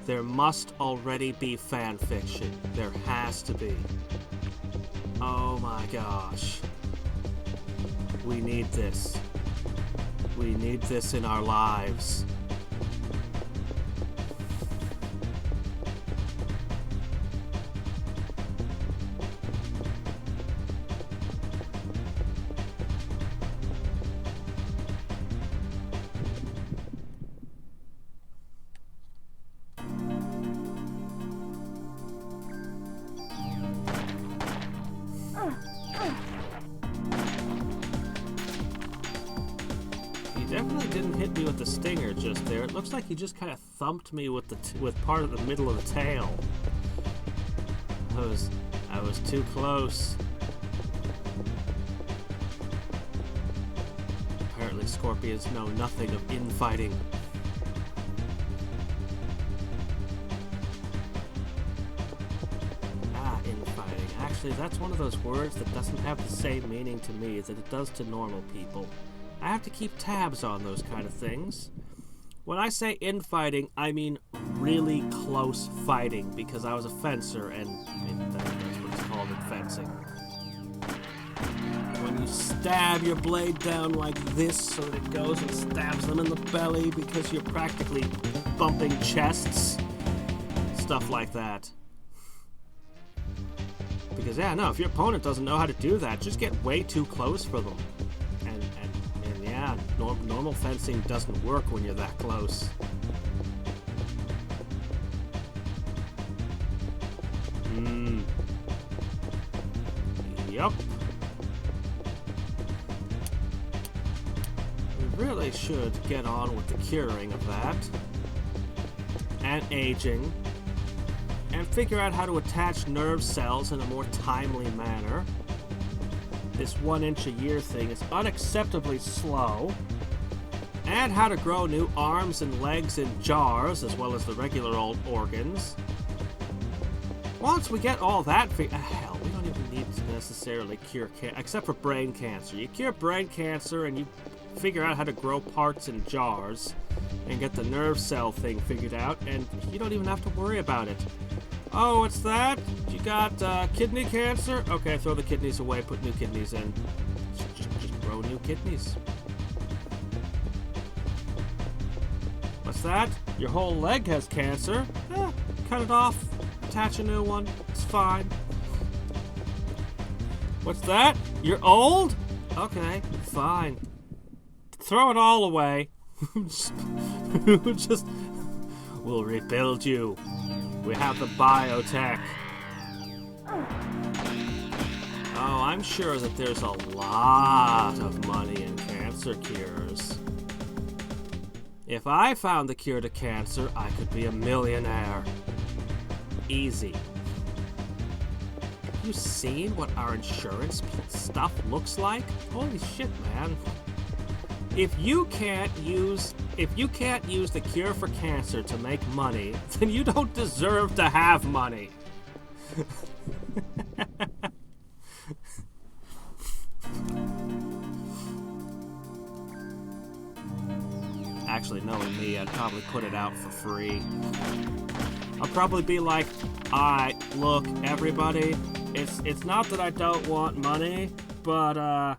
There must already be fan fiction. There has to be. Oh my gosh. We need this. We need this in our lives. Definitely didn't hit me with the stinger just there. It looks like he just kind of thumped me with with part of the middle of the tail. I was too close. Apparently scorpions know nothing of infighting. Infighting. Actually, that's one of those words that doesn't have the same meaning to me that it does to normal people. I have to keep tabs on those kind of things. When I say infighting, I mean really close fighting, because I was a fencer, and that's what it's called in fencing. When you stab your blade down like this so that it goes and stabs them in the belly because you're practically bumping chests. Stuff like that. Because, yeah, no, if your opponent doesn't know how to do that, just get way too close for them. Yeah, normal fencing doesn't work when you're that close. Yup. We really should get on with the curing of that. And aging. And figure out how to attach nerve cells in a more timely manner. This 1 inch a year thing is unacceptably slow. And how to grow new arms and legs in jars, as well as the regular old organs. Once we get all that hell, we don't even need to necessarily cure cancer, except for brain cancer. You cure brain cancer and you figure out how to grow parts in jars and get the nerve cell thing figured out, and you don't even have to worry about it. Oh, what's that? You got kidney cancer? Okay, throw the kidneys away, put new kidneys in. Just grow new kidneys. What's that? Your whole leg has cancer? Cut it off, attach a new one, it's fine. What's that? You're old? Okay, fine. Throw it all away. We'll rebuild you. We have the biotech. Oh, I'm sure that there's a lot of money in cancer cures. If I found the cure to cancer, I could be a millionaire. Easy. Have you seen what our insurance stuff looks like? Holy shit, man. If you can't use if you can't use the cure for cancer to make money, then you don't deserve to have money. Actually, knowing me, I'd probably put it out for free. I'll probably be like, alright, look, everybody, it's not that I don't want money, but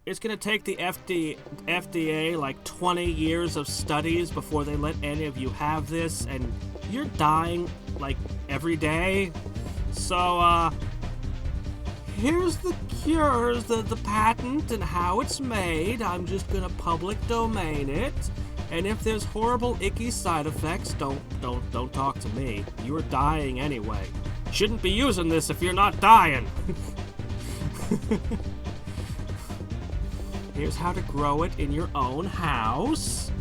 it's gonna take the FDA like 20 years of studies before they let any of you have this, and you're dying like every day. So here's the cures, the patent and how it's made. I'm just gonna public domain it. And if there's horrible, icky side effects, don't talk to me. You're dying anyway. Shouldn't be using this if you're not dying. Here's how to grow it in your own house.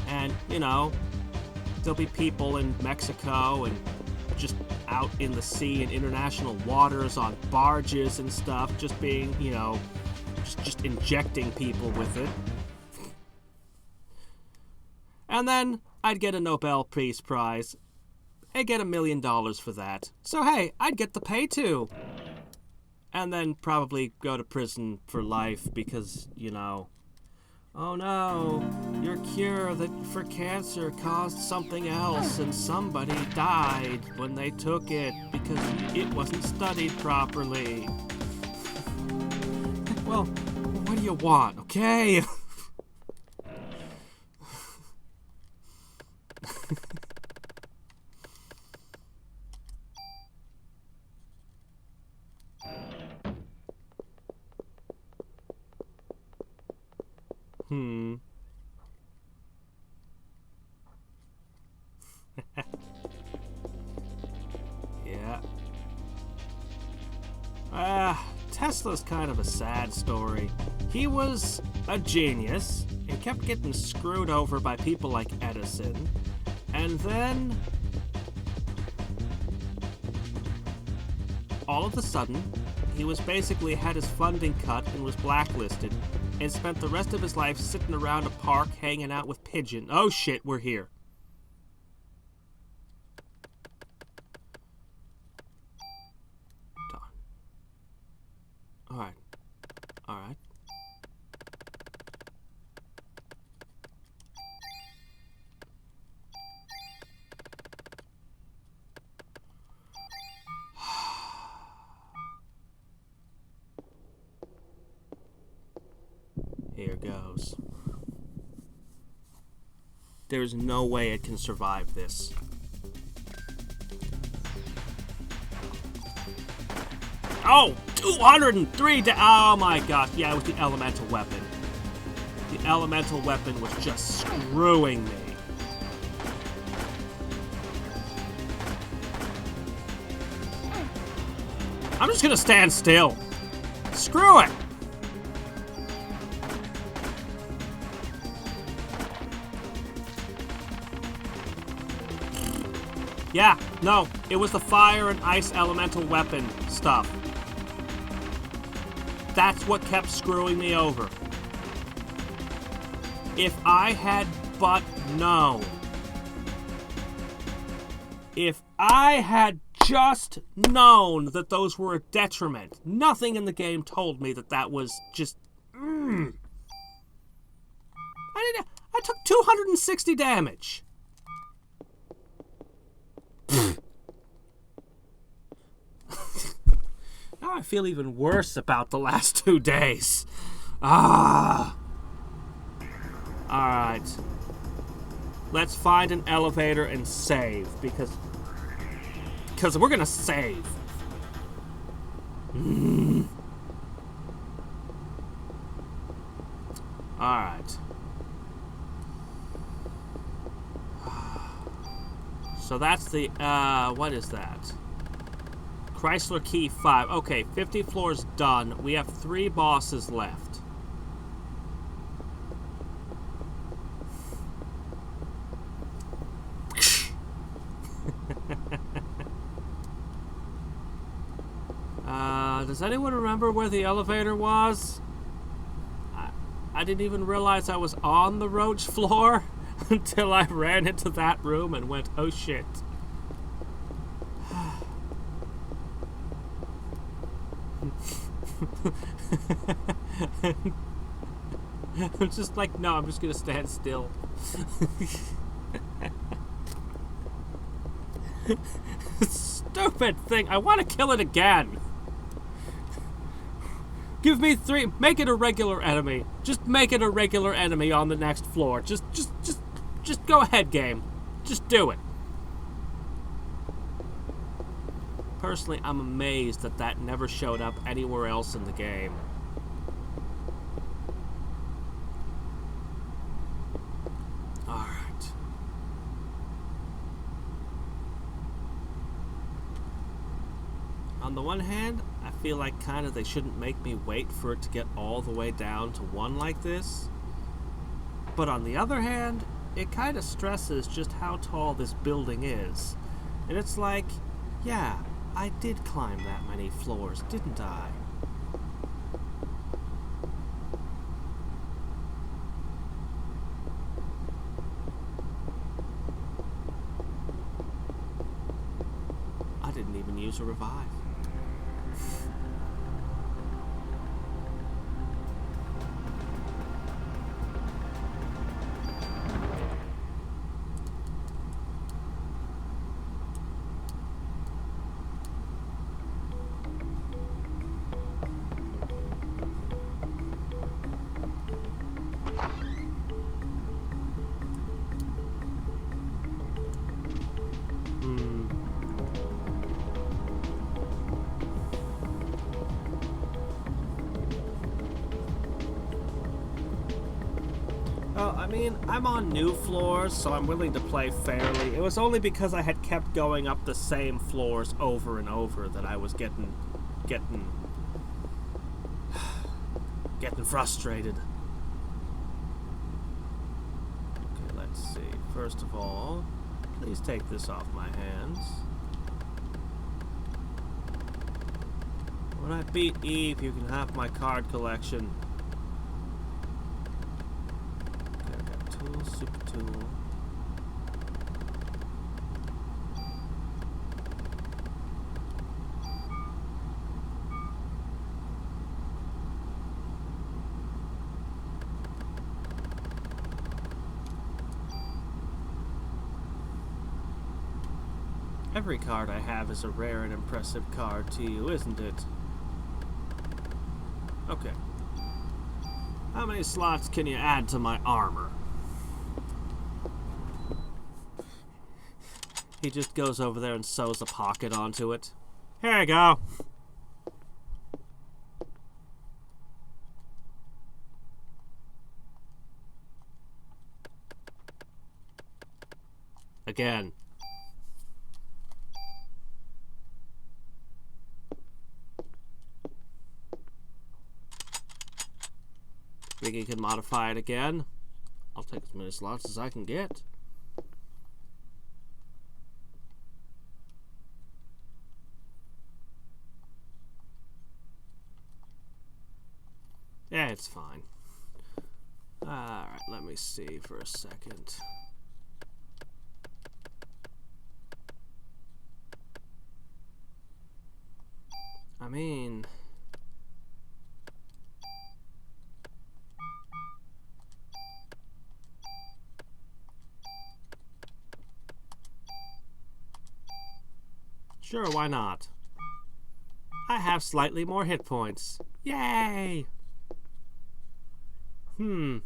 And, you know, there'll be people in Mexico and just out in the sea in international waters on barges and stuff, just being, you know, just injecting people with it. And then I'd get a Nobel Peace Prize. I'd get $1 million for that. So hey, I'd get the pay too. And then probably go to prison for life because, you know, oh no, your cure for cancer caused something else and somebody died when they took it because it wasn't studied properly. Well, what do you want, okay? Yeah. Tesla's kind of a sad story. He was a genius and kept getting screwed over by people like Edison. And then, all of a sudden, he was basically had his funding cut and was blacklisted and spent the rest of his life sitting around a park hanging out with pigeons. Oh shit, we're here. Alright. Here goes. There's no way it can survive this. Oh! 203 oh my gosh. Yeah, it was the elemental weapon. The elemental weapon was just screwing me. I'm just gonna stand still. Screw it! Yeah, no, it was the fire and ice elemental weapon stuff. That's what kept screwing me over. If I had but known. If I had just known that those were a detriment. Nothing in the game told me that that was just... I took 260 damage. Now I feel even worse about the last 2 days. Alright. Let's find an elevator and save, because we're gonna save. Alright. So that's the, what is that? Chrysler Key 5. Okay, 50 floors done. We have 3 bosses left. Does anyone remember where the elevator was? I didn't even realize I was on the roach floor until I ran into that room and went, oh shit. I'm just like, no, I'm just gonna stand still. Stupid thing. I want to kill it again. Give me 3. Make it a regular enemy. Just make it a regular enemy on the next floor. Just go ahead, game. Just do it. Personally, I'm amazed that that never showed up anywhere else in the game. Alright. On the one hand, I feel like kind of they shouldn't make me wait for it to get all the way down to 1 like this. But on the other hand, it kind of stresses just how tall this building is. And it's like, yeah, I did climb that many floors, didn't I? I didn't even use a revive. Well, I mean, I'm on new floors, so I'm willing to play fairly. It was only because I had kept going up the same floors over and over that I was getting frustrated. Okay, let's see. First of all, please take this off my hands. When I beat Eve, you can have my card collection. Super tool. Every card I have is a rare and impressive card to you, isn't it? Okay. How many slots can you add to my armor? He just goes over there and sews a pocket onto it. Here you go. Again. Think he can modify it again? I'll take as many slots as I can get. Yeah, it's fine. Alright, let me see for a second. I mean... Sure, why not? I have slightly more hit points. Yay! We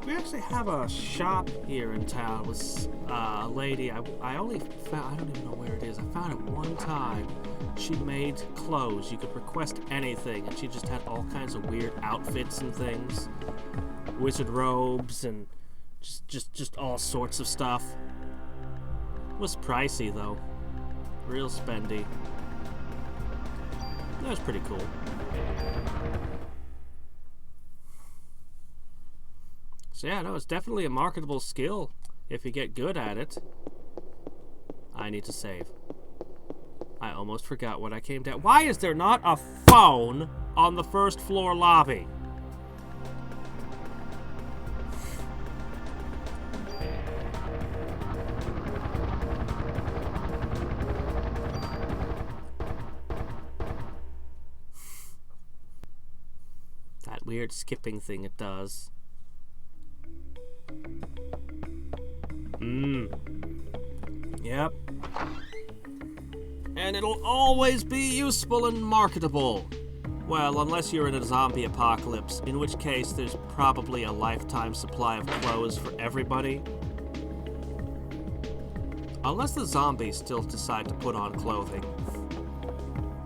actually have a shop here in town with a lady. I only found, I don't even know where it is. I found it one time. She made clothes. You could request anything, and she just had all kinds of weird outfits and things. Wizard robes and just all sorts of stuff. It was pricey though. Real spendy. That was pretty cool. So yeah, no, it's definitely a marketable skill if you get good at it. I need to save. I almost forgot what I came down. Why is there not a phone on the first floor lobby? That weird skipping thing it does. Yep. And it'll always be useful and marketable. Well, unless you're in a zombie apocalypse, in which case there's probably a lifetime supply of clothes for everybody. Unless the zombies still decide to put on clothing.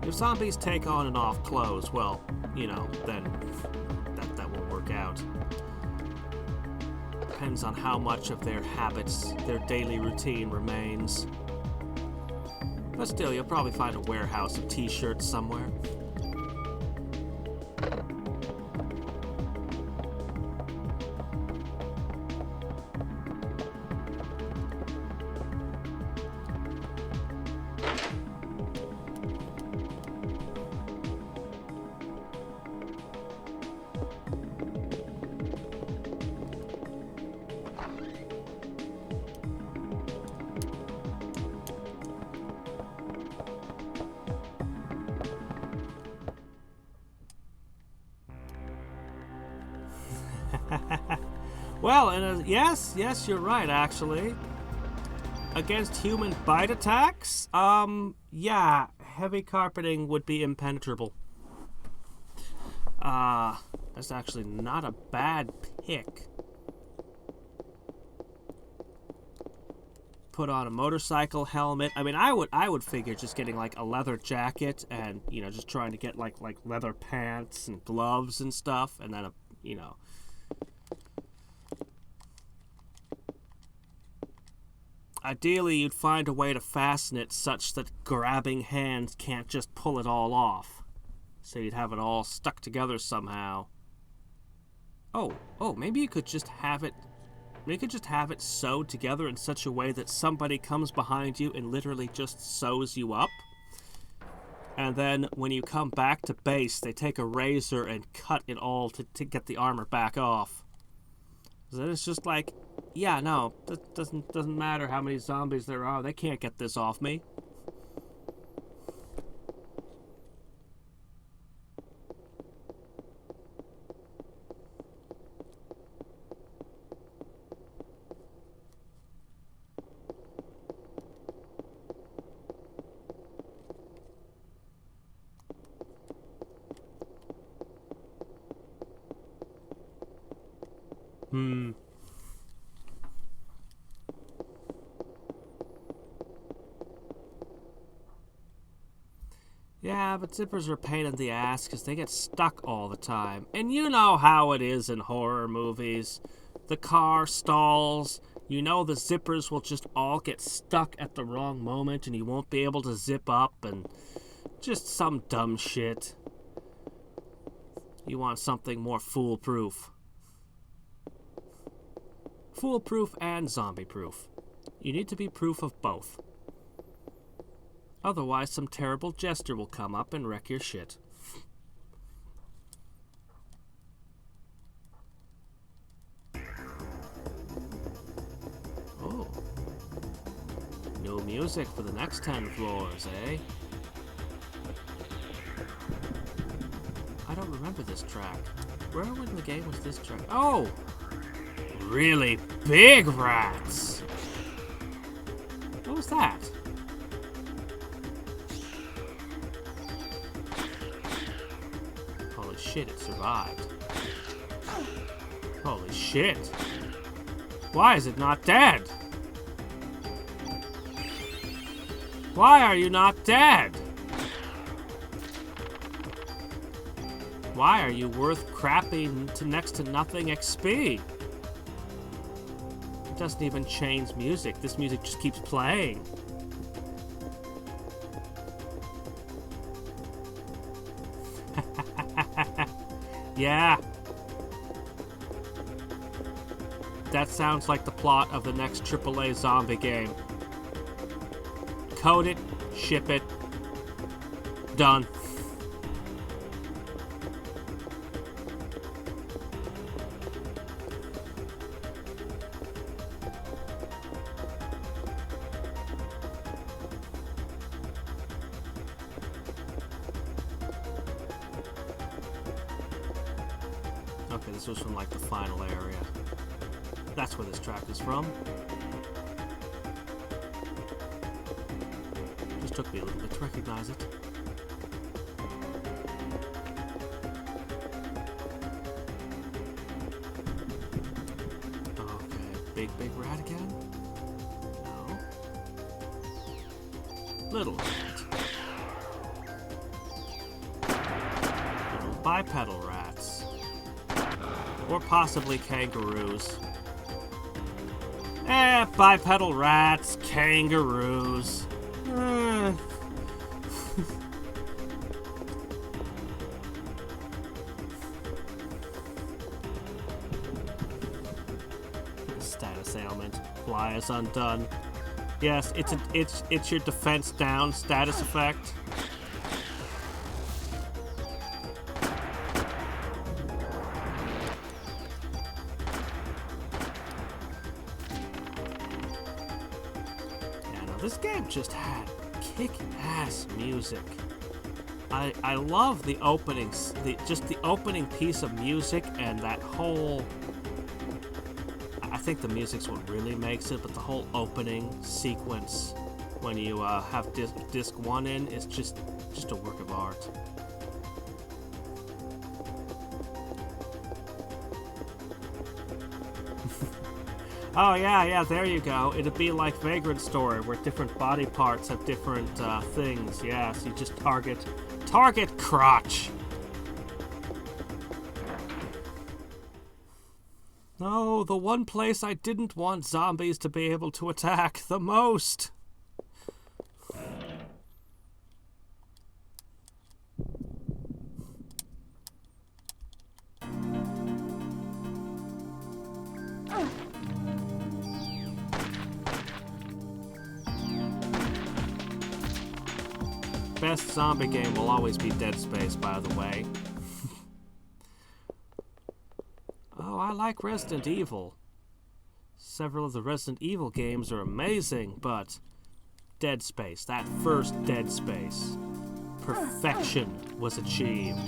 If zombies take on and off clothes, well, you know, then that won't work out. Depends on how much of their habits, their daily routine remains. But still, you'll probably find a warehouse of t-shirts somewhere. Well, and yes, you're right, actually. Against human bite attacks, yeah, heavy carpeting would be impenetrable. That's actually not a bad pick. Put on a motorcycle helmet. I mean, I would figure just getting like a leather jacket and, you know, just trying to get like leather pants and gloves and stuff, and then you know. Ideally, you'd find a way to fasten it such that grabbing hands can't just pull it all off. So you'd have it all stuck together somehow. Oh, maybe you could just have it... Maybe you could just have it sewed together in such a way that somebody comes behind you and literally just sews you up. And then when you come back to base, they take a razor and cut it all to get the armor back off. Then it's just like, yeah, no, that doesn't matter how many zombies there are. They can't get this off me. Yeah, but zippers are a pain in the ass because they get stuck all the time. And you know how it is in horror movies. The car stalls. You know the zippers will just all get stuck at the wrong moment and you won't be able to zip up and just some dumb shit. You want something more foolproof. Foolproof and zombie-proof. You need to be proof of both. Otherwise, some terrible jester will come up and wreck your shit. Oh. No music for the next 10 floors, eh? I don't remember this track. Where in the game was this track? Oh! Really big rats! What was that? Holy shit, it survived. Holy shit. Why is it not dead? Why are you not dead? Why are you worth crapping to next to nothing XP? It doesn't even change music. This music just keeps playing. Yeah. That sounds like the plot of the next AAA zombie game. Code it, ship it, Done. Okay, this was from like the final area. That's where this track is from. Just took me a little bit to recognize it. Okay, big rat again? No. Little rat. Little bipedal rats. Or possibly kangaroos. Bipedal rats, kangaroos. Status ailment. Fly is undone. Yes, it's your defense down status effect. This game just had kick-ass music. I love the openings, just the opening piece of music and that whole. I think the music's what really makes it, but the whole opening sequence when you have disc 1 in is just a work of art. Oh, yeah, there you go. It'd be like Vagrant Story, where different body parts have different things. Yeah, so you just target crotch. No, the one place I didn't want zombies to be able to attack the most. Best zombie game will always be Dead Space, by the way. Oh, I like Resident Evil. Several of the Resident Evil games are amazing, but Dead Space, that first Dead Space, perfection was achieved.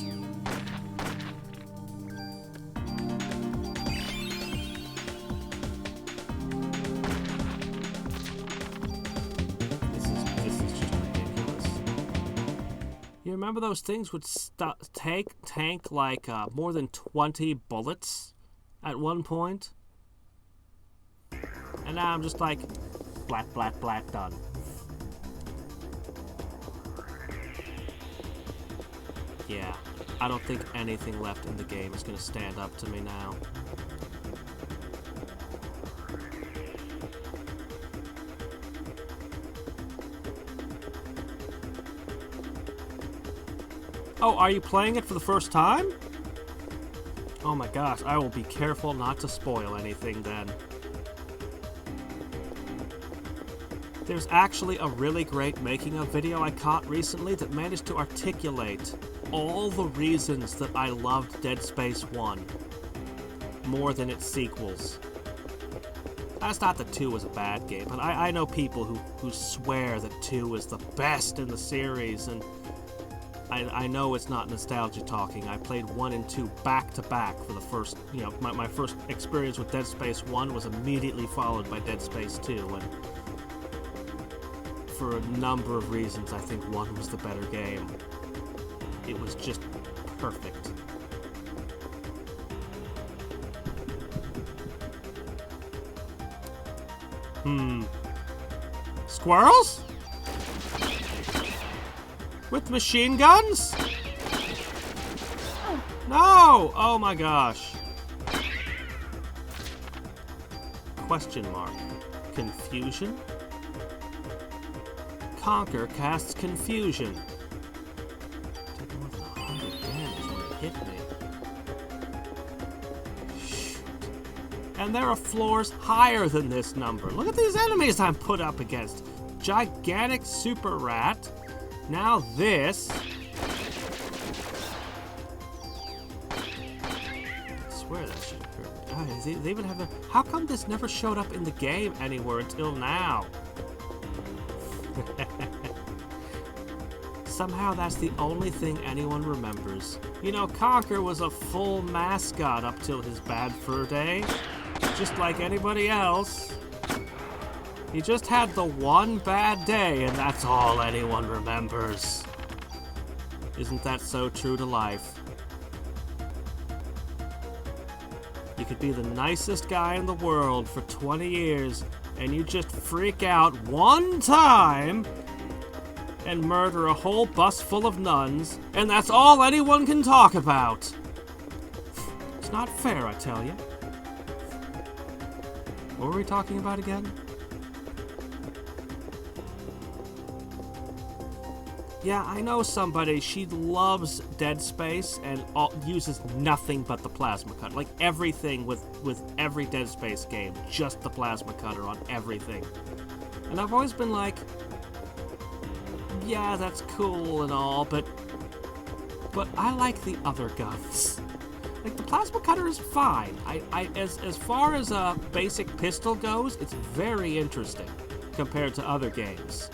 You remember those things would tank like more than 20 bullets at one point? And now I'm just like, blat, done. Yeah, I don't think anything left in the game is going to stand up to me now. Oh, are you playing it for the first time? Oh my gosh, I will be careful not to spoil anything then. There's actually a really great making of video I caught recently that managed to articulate all the reasons that I loved Dead Space 1 more than its sequels. That's not that 2 was a bad game, but I know people who swear that 2 is the best in the series, and I know it's not nostalgia talking. I played 1 and 2 back to back for the first, my first experience with Dead Space 1 was immediately followed by Dead Space 2, and for a number of reasons, I think 1 was the better game. It was just perfect. Squirrels? With machine guns? No! Oh my gosh. Question mark. Confusion? Conquer casts confusion. Took more than 100 damage when it hit me. Shoot. And there are floors higher than this number. Look at these enemies I'm put up against. Gigantic super rat. Now this... I swear that should occur. Oh, they even have the... How come this never showed up in the game anywhere until now? Somehow that's the only thing anyone remembers. You know, Conker was a full mascot up till his bad fur day. Just like anybody else. He just had the one bad day, and that's all anyone remembers. Isn't that so true to life? You could be the nicest guy in the world for 20 years, and you just freak out one time and murder a whole bus full of nuns, and that's all anyone can talk about. It's not fair, I tell you. What were we talking about again? Yeah, I know somebody, she loves Dead Space and uses nothing but the plasma cutter. Like everything with every Dead Space game, just the plasma cutter on everything. And I've always been like, yeah, that's cool and all, but I like the other guns. Like, the plasma cutter is fine. As far as a basic pistol goes, it's very interesting compared to other games.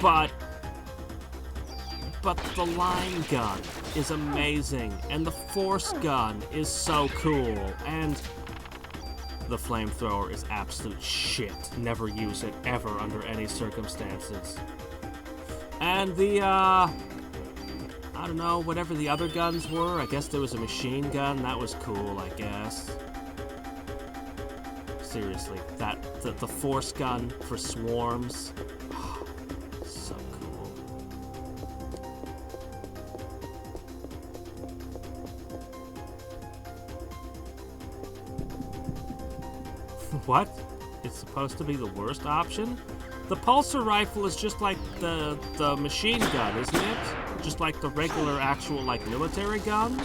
But the line gun is amazing, and the force gun is so cool, and the flamethrower is absolute shit. Never use it, ever, under any circumstances. And the, I don't know, whatever the other guns were, I guess there was a machine gun, that was cool, I guess. Seriously, the force gun for swarms, so cool. What? It's supposed to be the worst option? The pulsar rifle is just like the machine gun, isn't it? Just like the regular actual, like, military gun?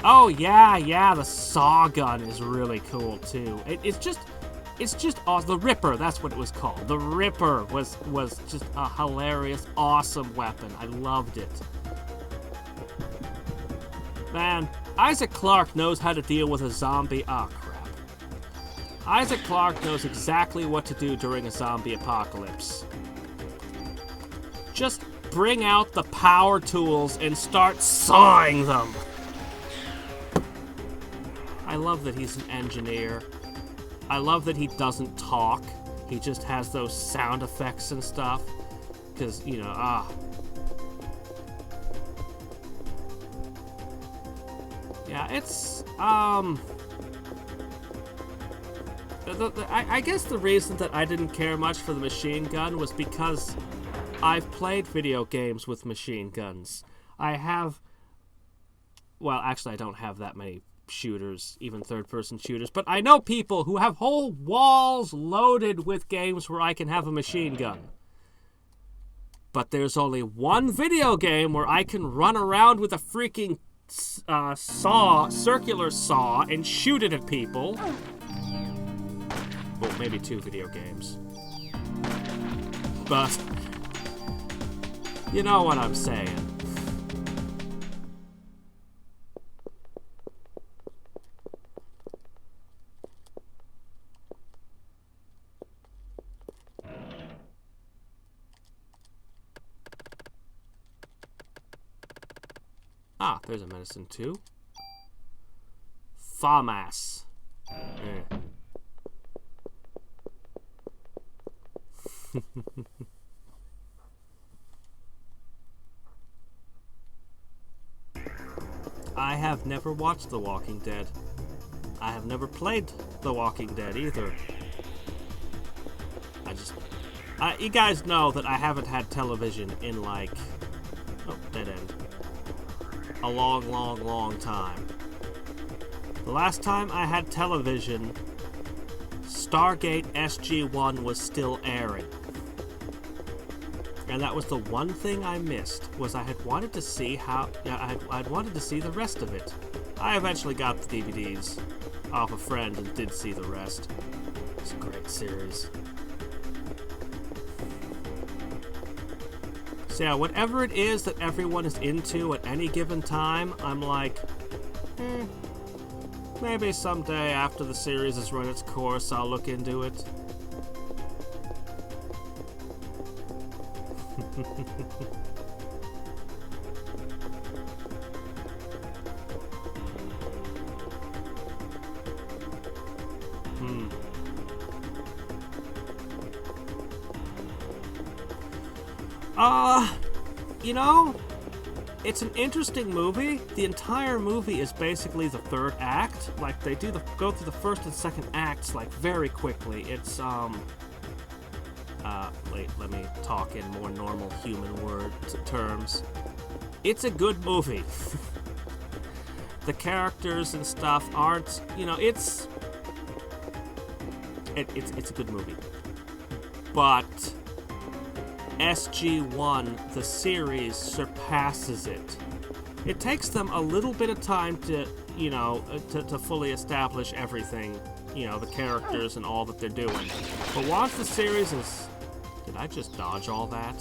Oh, yeah, the saw gun is really cool, too. It's just awesome. The Ripper, that's what it was called. The Ripper was just a hilarious, awesome weapon. I loved it. Man, Isaac Clarke knows how to deal with a zombie... Ah, crap. Isaac Clarke knows exactly what to do during a zombie apocalypse. Just bring out the power tools and start sawing them. I love that he's an engineer. I love that he doesn't talk. He just has those sound effects and stuff. Because, you know, Yeah, it's, I guess the reason that I didn't care much for the machine gun was because I've played video games with machine guns. Well, actually, I don't have that many shooters, even third-person shooters, but I know people who have whole walls loaded with games where I can have a machine gun. But there's only one video game where I can run around with a freaking circular saw, and shoot it at people. Well, maybe 2 video games. But, you know what I'm saying. Ah, there's a medicine too. FAMAS. I have never watched The Walking Dead. I have never played The Walking Dead either. You guys know that I haven't had television in like... Oh, dead end. A long time. The last time I had television, Stargate SG-1 was still airing. And that was the one thing I missed, was I had wanted to see I'd wanted to see the rest of it. I eventually got the DVDs. off a friend and did see the rest. It's a great series. So yeah, whatever it is that everyone is into at any given time, I'm like, maybe someday after the series has run its course, I'll look into it. You know, it's an interesting movie. The entire movie is basically the third act. Like, they go through the first and second acts, like, very quickly. It's, wait, let me talk in more normal human terms. It's a good movie. The characters and stuff aren't, you know, it's a good movie. But SG-1, the series, surpasses it. It takes them a little bit of time to, you know, to fully establish everything, you know, the characters and all that they're doing. But once the series is... Did I just dodge all that?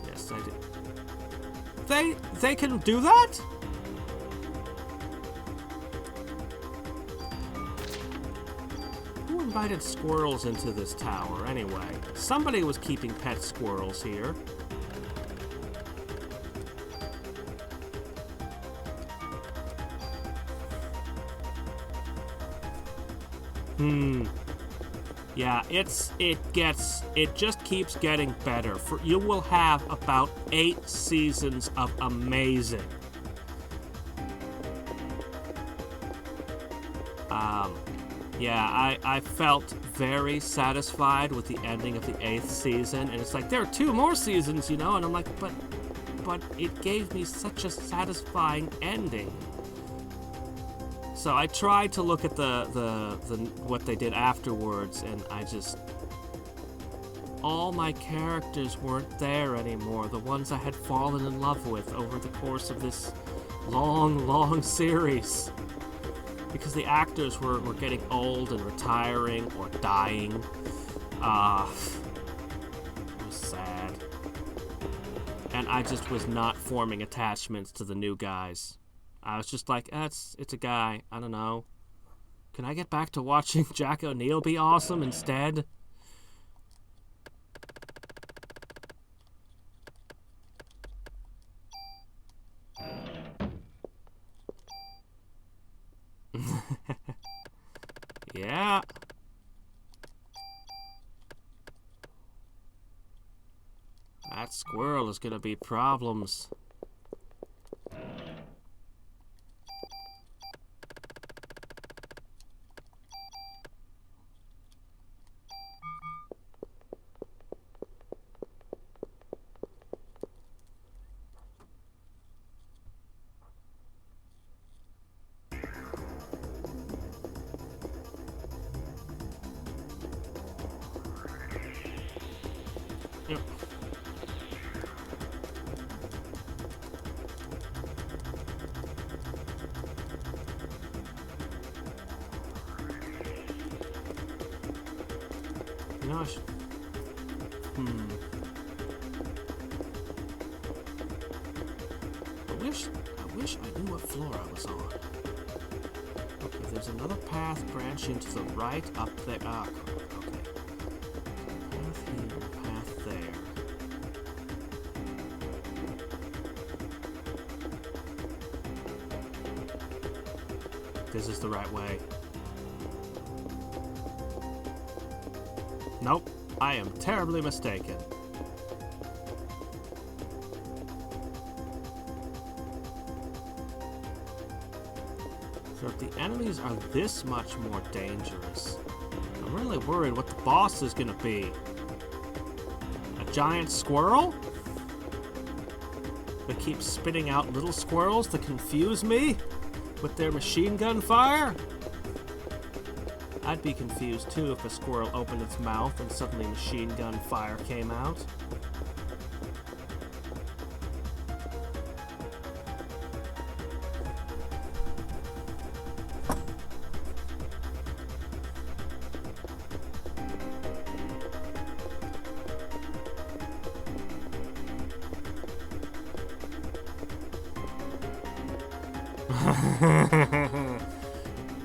Yes, I did. They can do that? Who invited squirrels into this tower, anyway? Somebody was keeping pet squirrels here. Yeah, it just keeps getting better. You will have about 8 seasons of amazing. Yeah, I felt very satisfied with the ending of the 8th season, and it's like, there are 2 more seasons, you know, and I'm like, but it gave me such a satisfying ending. So I tried to look at the what they did afterwards, and all my characters weren't there anymore. The ones I had fallen in love with over the course of this long series. Because the actors were getting old and retiring or dying. It was sad. And I just was not forming attachments to the new guys. I was just like, it's a guy. I don't know. Can I get back to watching Jack O'Neill be awesome instead? Yeah. That squirrel is gonna be problems. Yep. You know, I wish I knew what floor I was on. Okay, there's another path branching to the right up there. Ah, okay. Path here, path there. This is the right way. Nope, I am terribly mistaken. So if the enemies are this much more dangerous, I'm really worried what the boss is gonna be. A giant squirrel? That keeps spitting out little squirrels to confuse me with their machine gun fire? I'd be confused too if a squirrel opened its mouth and suddenly machine gun fire came out.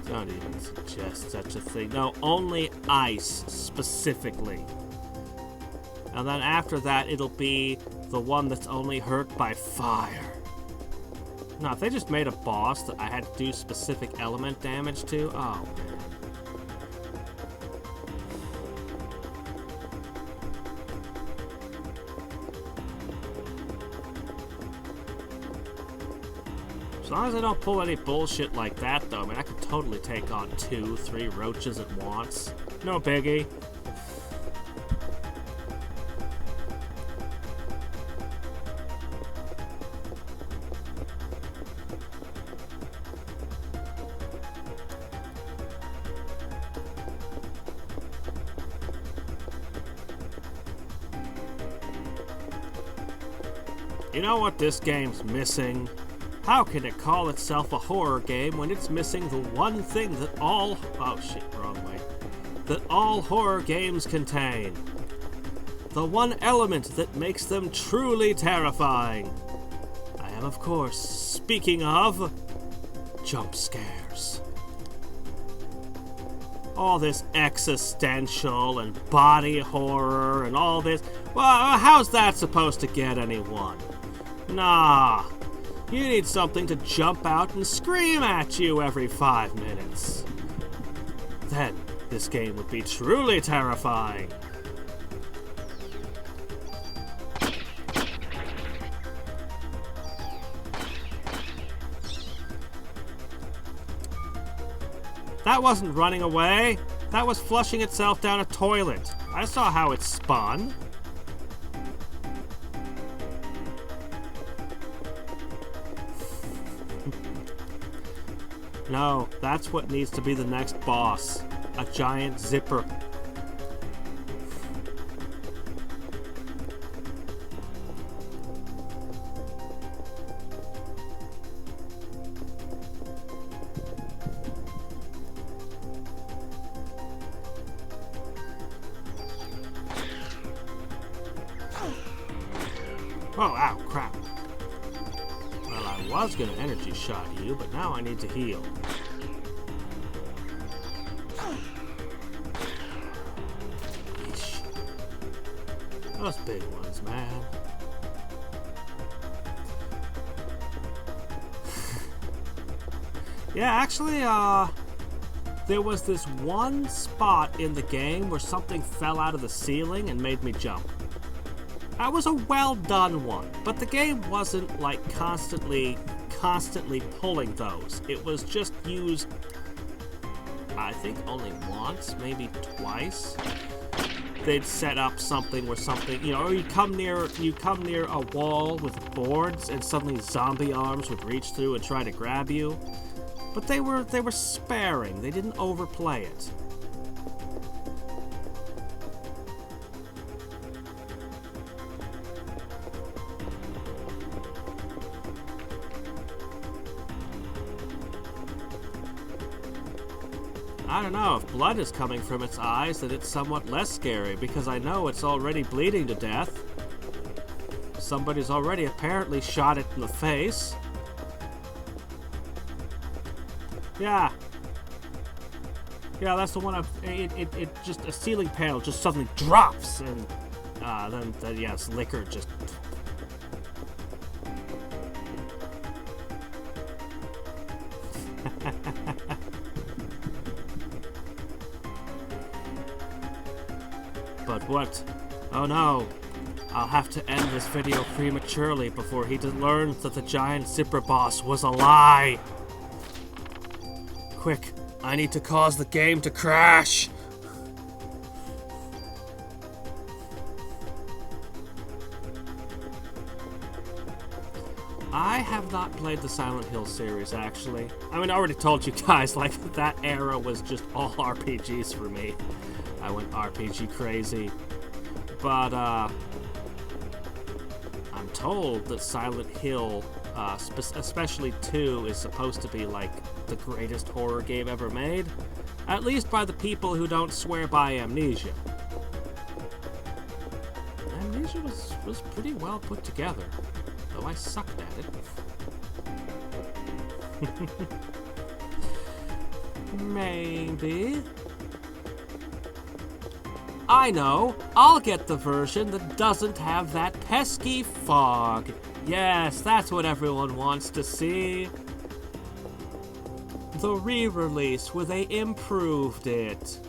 Don't even suggest such a thing. No, only ice, specifically. And then after that, it'll be the one that's only hurt by fire. No, if they just made a boss that I had to do specific element damage to, oh man. As long as I don't pull any bullshit like that, though, I mean, I could totally take on 2, 3 roaches at once. No biggie. You know what this game's missing? How can it call itself a horror game when it's missing the one thing that all... Oh shit, wrong way. That all horror games contain. The one element that makes them truly terrifying. I am, of course, speaking of... jump scares. All this existential and body horror and all this... Well, how's that supposed to get anyone? Nah. You need something to jump out and scream at you every 5 minutes. Then, this game would be truly terrifying. That wasn't running away. That was flushing itself down a toilet. I saw how it spun. No, that's what needs to be the next boss. A giant zipper. Oh, ow, crap. Well, I was gonna energy shot you, but now I need to heal. Yeesh. Those big ones, man. Yeah, actually, there was this one spot in the game where something fell out of the ceiling and made me jump. That was a well-done one, but the game wasn't, like, constantly pulling those. It was just used, I think, only once, maybe twice. They'd set up something where something, you know, or you come near a wall with boards and suddenly zombie arms would reach through and try to grab you. But they were sparing. They didn't overplay it. I don't know, if blood is coming from its eyes, then it's somewhat less scary, because I know it's already bleeding to death. Somebody's already apparently shot it in the face. Yeah. Yeah, that's the one it just, a ceiling panel just suddenly drops, and then yes, liquor just... But what? Oh no! I'll have to end this video prematurely before he learns that the giant zipper boss was a lie! Quick, I need to cause the game to crash! I have not played the Silent Hill series, actually. I mean, I already told you guys, like, that era was just all RPGs for me. I went RPG crazy. But, I'm told that Silent Hill, especially 2, is supposed to be, like, the greatest horror game ever made. At least by the people who don't swear by Amnesia. Amnesia was pretty well put together, though I sucked at it. Maybe. I know. I'll get the version that doesn't have that pesky fog. Yes, that's what everyone wants to see. The re-release where they improved it.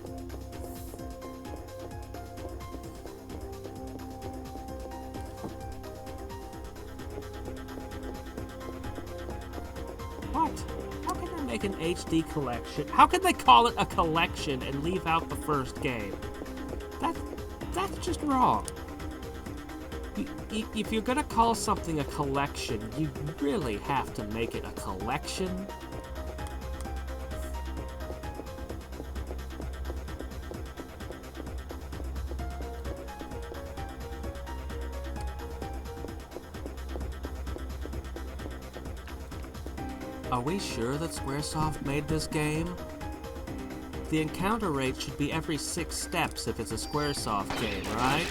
What? How can they make an HD collection? How can they call it a collection and leave out the first game? That's just wrong. If you're gonna call something a collection, you really have to make it a collection. Are we sure that Squaresoft made this game? The encounter rate should be every 6 steps if it's a Squaresoft game, right?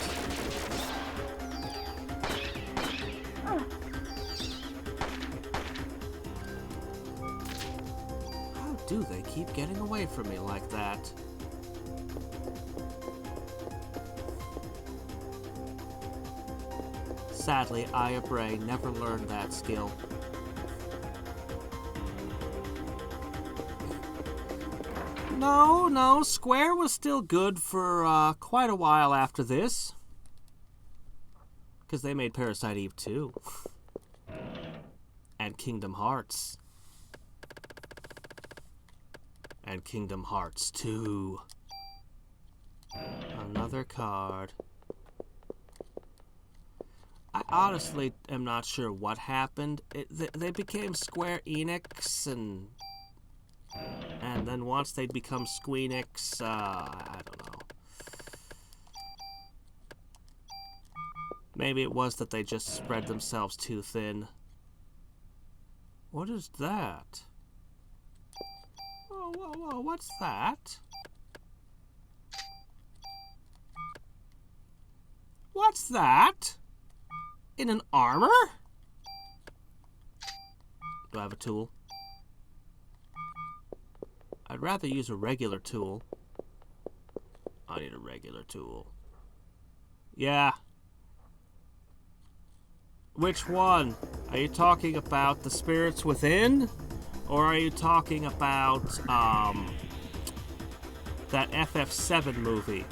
How do they keep getting away from me like that? Sadly, Aya Bray never learned that skill. No, Square was still good for quite a while after this. Because they made Parasite Eve II. And Kingdom Hearts. And Kingdom Hearts 2. Another card. I honestly am not sure what happened. They became Square Enix and then once they'd become Squeenix, I don't know. Maybe it was that they just spread themselves too thin. What is that? Whoa, what's that? What's that? In an armor? Do I have a tool? I'd rather use a regular tool. I need a regular tool. Yeah. Which one? Are you talking about the spirits within? Or are you talking about, that FF7 movie?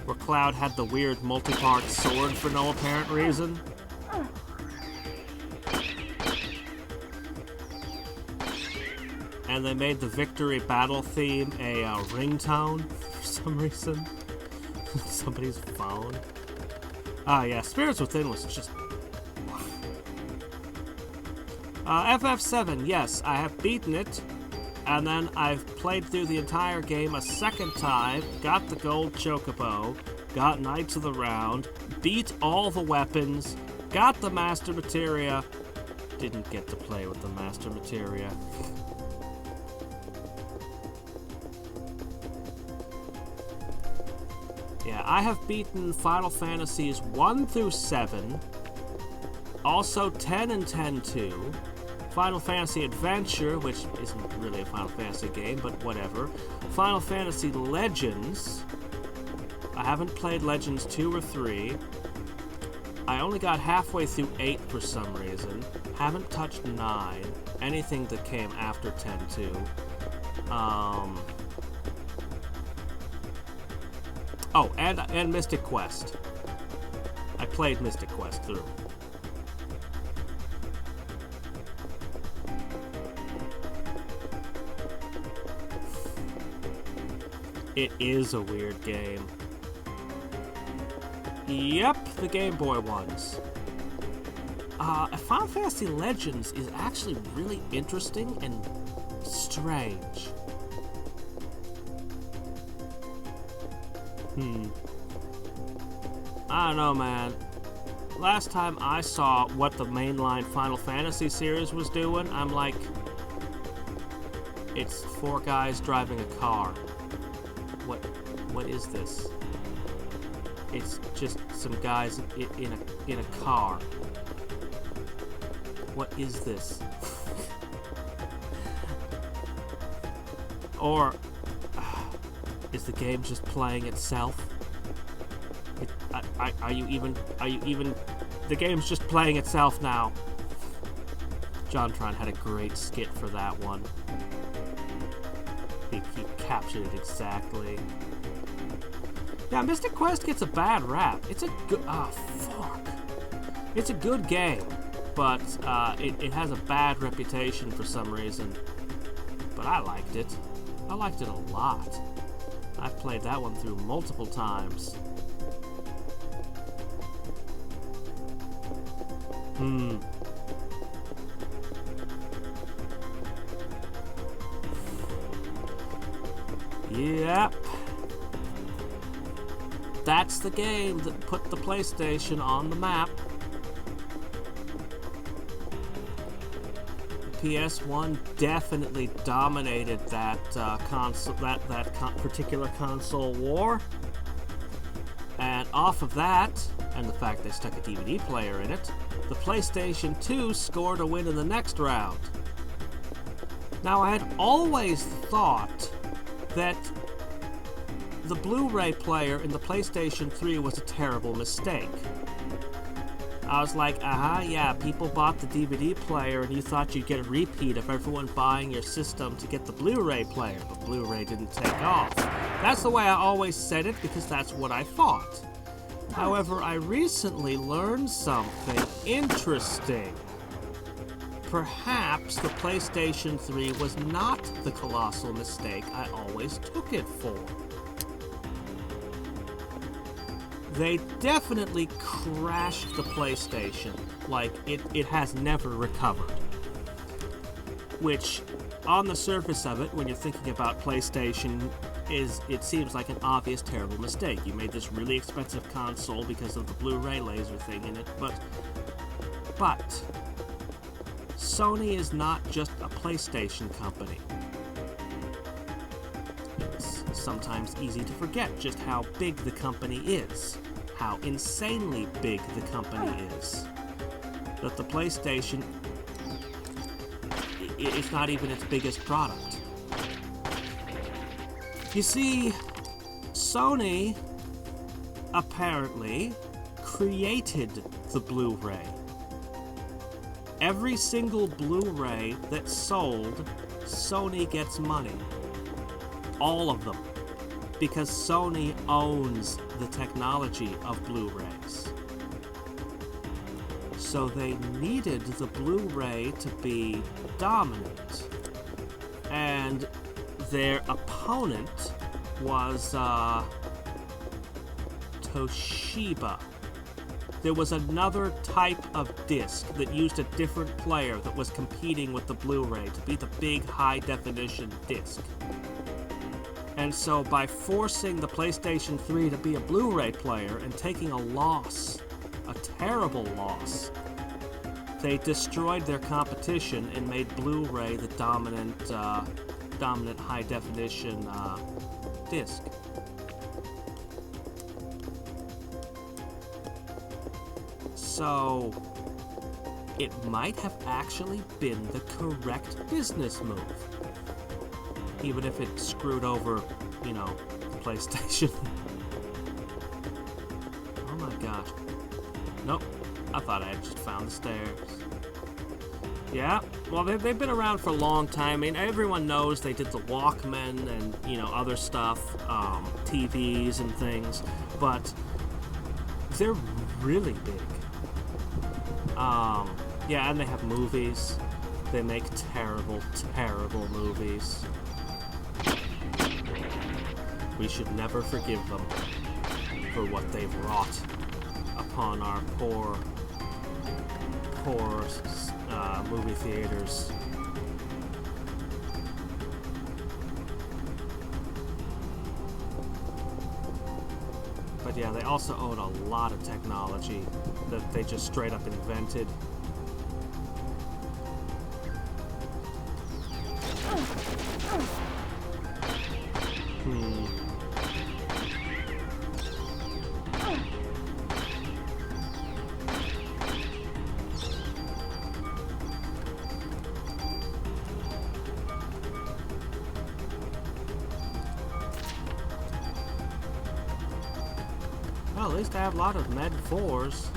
Where Cloud had the weird multi-part sword for no apparent reason? And they made the victory battle theme a ringtone for some reason. Somebody's phone. Ah, yeah, Spirits Within was just... FF7, yes, I have beaten it. And then I've played through the entire game a second time, got the gold chocobo, got Knights of the Round, beat all the weapons, got the Master Materia. Didn't get to play with the Master Materia. Yeah, I have beaten Final Fantasies 1 through 7, also 10 and 10-2, Final Fantasy Adventure, which isn't really a Final Fantasy game, but whatever, Final Fantasy Legends. I haven't played Legends 2 or 3. I only got halfway through 8 for some reason. Haven't touched 9, anything that came after 10-2. Oh, and Mystic Quest. I played Mystic Quest through. It is a weird game. Yep, the Game Boy ones. Final Fantasy Legends is actually really interesting and strange. I don't know, man. Last time I saw what the mainline Final Fantasy series was doing, I'm like, it's 4 guys driving a car. What is this? It's just some guys in a car. What is this? Or is the game just playing itself? Are you even? The game's just playing itself now. JonTron had a great skit for that one. He captured it exactly. Yeah, Mystic Quest gets a bad rap. It's a good... fuck. It's a good game, but it has a bad reputation for some reason. But I liked it. I liked it a lot. I've played that one through multiple times. Yep. That's the game that put the PlayStation on the map. The PS1 definitely dominated that particular console war. And off of that, and the fact they stuck a DVD player in it, the PlayStation 2 scored a win in the next round. Now, I had always thought that the Blu-ray player in the PlayStation 3 was a terrible mistake. I was like, yeah, people bought the DVD player and you thought you'd get a repeat of everyone buying your system to get the Blu-ray player, but Blu-ray didn't take off. That's the way I always said it because that's what I thought. However, I recently learned something interesting. Perhaps the PlayStation 3 was not the colossal mistake I always took it for. They definitely crashed the PlayStation, like it has never recovered. Which, on the surface of it, when you're thinking about PlayStation, it seems like an obvious terrible mistake. You made this really expensive console because of the Blu-ray laser thing in it, but Sony is not just a PlayStation company. It's sometimes easy to forget just how big the company is, how insanely big the company is. That the PlayStation, it's not even its biggest product. You see, Sony apparently created the Blu-ray. Every single Blu-ray that's sold, Sony gets money. All of them. Because Sony owns the technology of Blu-rays. So they needed the Blu-ray to be dominant. And their opponent was Toshiba. There was another type of disc that used a different player that was competing with the Blu-ray to be the big high-definition disc. And so by forcing the PlayStation 3 to be a Blu-ray player and taking a loss, a terrible loss, they destroyed their competition and made Blu-ray the dominant high-definition disc. So, it might have actually been the correct business move. Even if it screwed over, the PlayStation. Oh my gosh. Nope. I thought I had just found the stairs. Yeah, well, they've been around for a long time. I mean, everyone knows they did the Walkman and, other stuff, TVs and things, but they're really big. Yeah, and they have movies. They make terrible, terrible movies. We should never forgive them for what they've wrought upon our poor movie theaters. But yeah, they also own a lot of technology that they just straight up invented. Well, at least I have a lot of med 4s.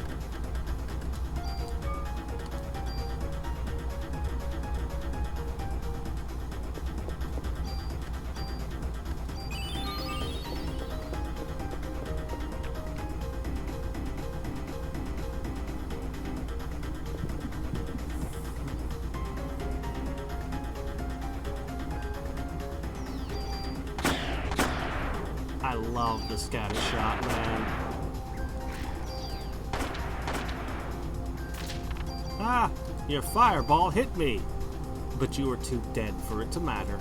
I love the scatter shot, man. Ah, your fireball hit me, but you were too dead for it to matter.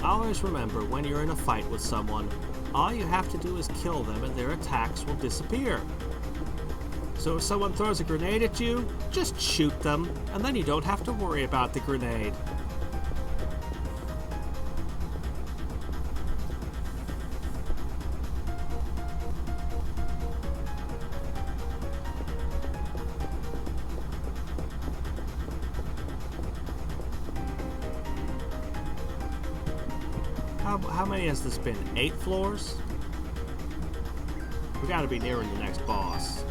Always remember, when you're in a fight with someone, all you have to do is kill them and their attacks will disappear. So if someone throws a grenade at you, just shoot them, and then you don't have to worry about the grenade. How many has this been? 8 floors? We gotta be nearing the next boss.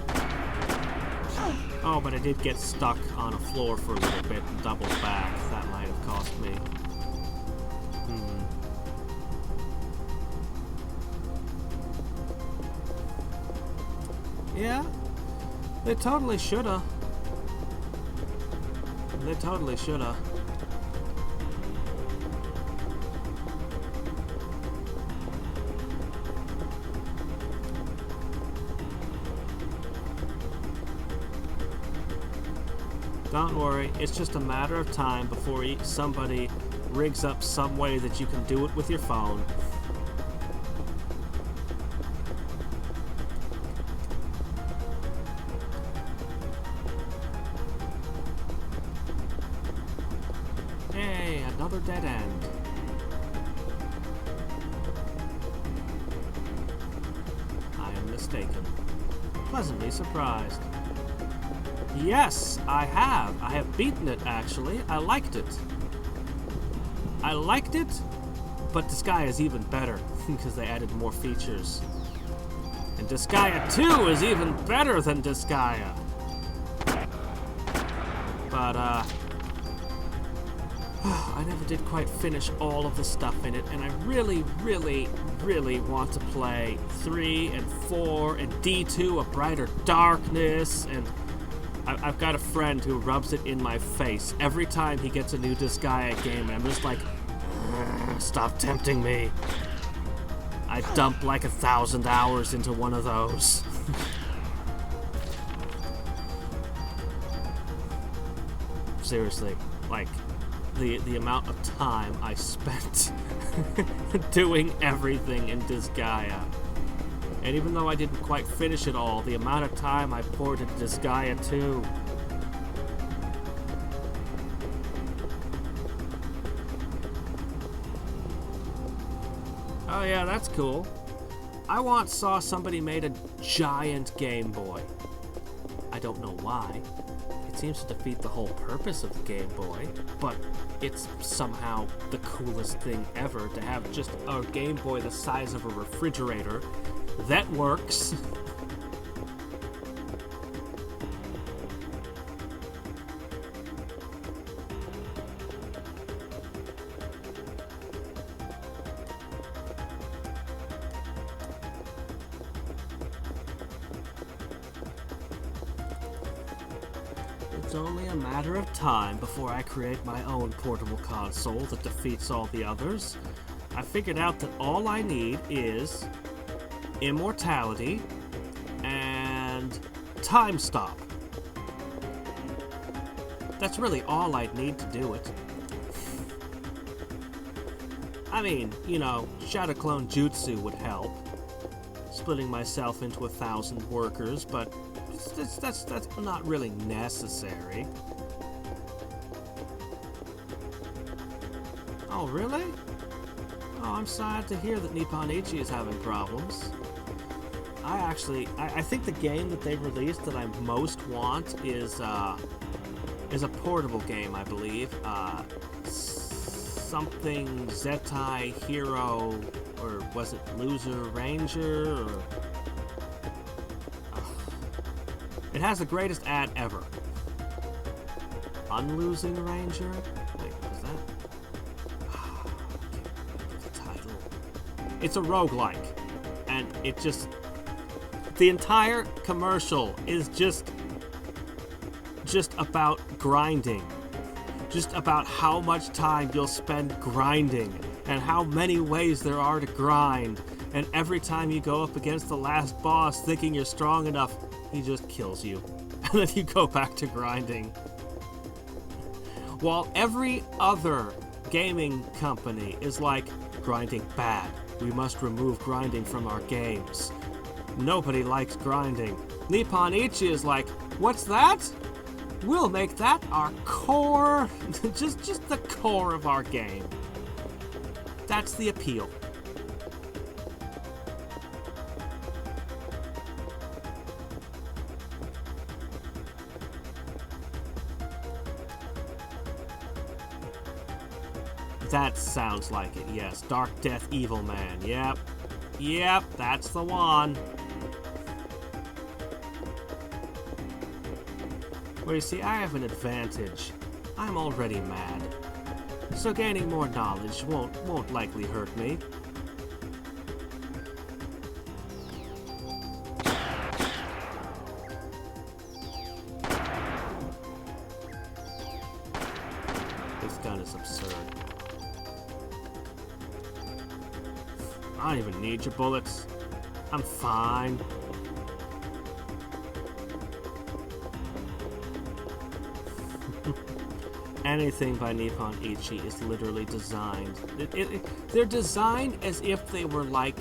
Oh, but I did get stuck on a floor for a little bit and doubled back. That might have cost me. Yeah, they totally shoulda. They totally shoulda. Don't worry, it's just a matter of time before somebody rigs up some way that you can do it with your phone. Hey, another dead end. I am mistaken. Pleasantly surprised. Yes, I have. I have beaten it, actually. I liked it. I liked it, but Disgaea is even better because they added more features. And Disgaea 2 is even better than Disgaea. But, I never did quite finish all of the stuff in it, and I really, really, really want to play 3 and 4 and D2, A Brighter Darkness, and I've got a friend who rubs it in my face every time he gets a new Disgaea game, and I'm just like, stop tempting me. I dump like 1,000 hours into one of those. Seriously, like, the amount of time I spent doing everything in Disgaea. And even though I didn't quite finish it all, the amount of time I poured into Disgaea 2. Oh yeah, that's cool. I once saw somebody made a giant Game Boy. I don't know why. It seems to defeat the whole purpose of the Game Boy, but it's somehow the coolest thing ever to have just a Game Boy the size of a refrigerator that works. It's only a matter of time before I create my own portable console that defeats all the others. I figured out that all I need is immortality and time stop. That's really all I'd need to do it. I mean, you know, Shadow Clone Jutsu would help, splitting myself into 1,000 workers, but that's not really necessary. Oh, really? Oh, I'm sad to hear that Nippon Ichi is having problems. I think the game that they released that I most want is is a portable game, I believe. Something Z.H.P Hero, or was it Loser Ranger? Or it has the greatest ad ever. Unlosing Ranger? Wait, what is that? The title. It's a roguelike, and it just... The entire commercial is just about grinding. Just about how much time you'll spend grinding, and how many ways there are to grind, and every time you go up against the last boss thinking you're strong enough, he just kills you. And then you go back to grinding. While every other gaming company is like, grinding bad. We must remove grinding from our games. Nobody likes grinding. Nippon Ichi is like, what's that? We'll make that our core, just the core of our game. That's the appeal. That sounds like it, yes. Darkdeath Evilman, Yep, that's the one. Well, you see, I have an advantage. I'm already mad. So gaining more knowledge won't likely hurt me. This gun is absurd. I don't even need your bullets. I'm fine. Anything by Nippon Ichi is literally designed. They're designed as if they were like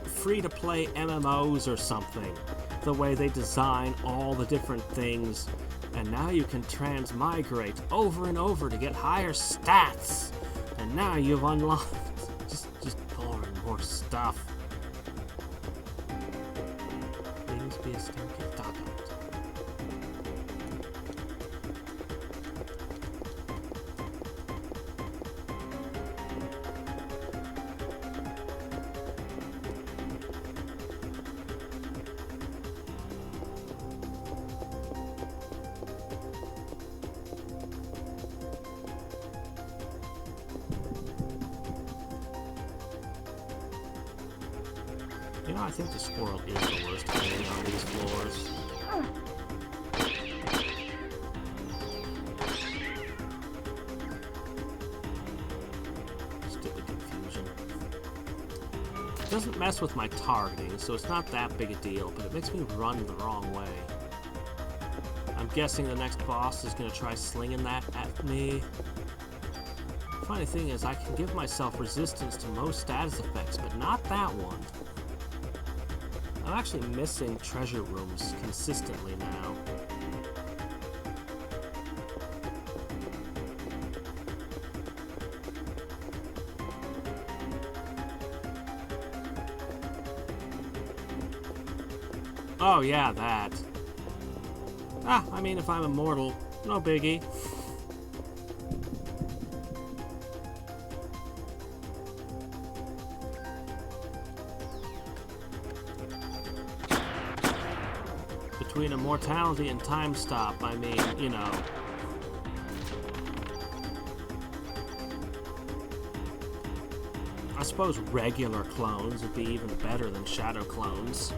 free-to-play MMOs or something. The way they design all the different things. And now you can transmigrate over and over to get higher stats. And now you've unlocked just more and more stuff. Please be a staircase. Dog. You know, I think the squirrel is the worst thing on these floors. Stupid confusion. It doesn't mess with my targeting, so it's not that big a deal, but it makes me run the wrong way. I'm guessing the next boss is going to try slinging that at me. The funny thing is, I can give myself resistance to most status effects, but not that one. I'm actually missing treasure rooms consistently now. Oh yeah, that. I mean, if I'm immortal, no biggie. Between immortality and time stop, I mean, you know. I suppose regular clones would be even better than shadow clones.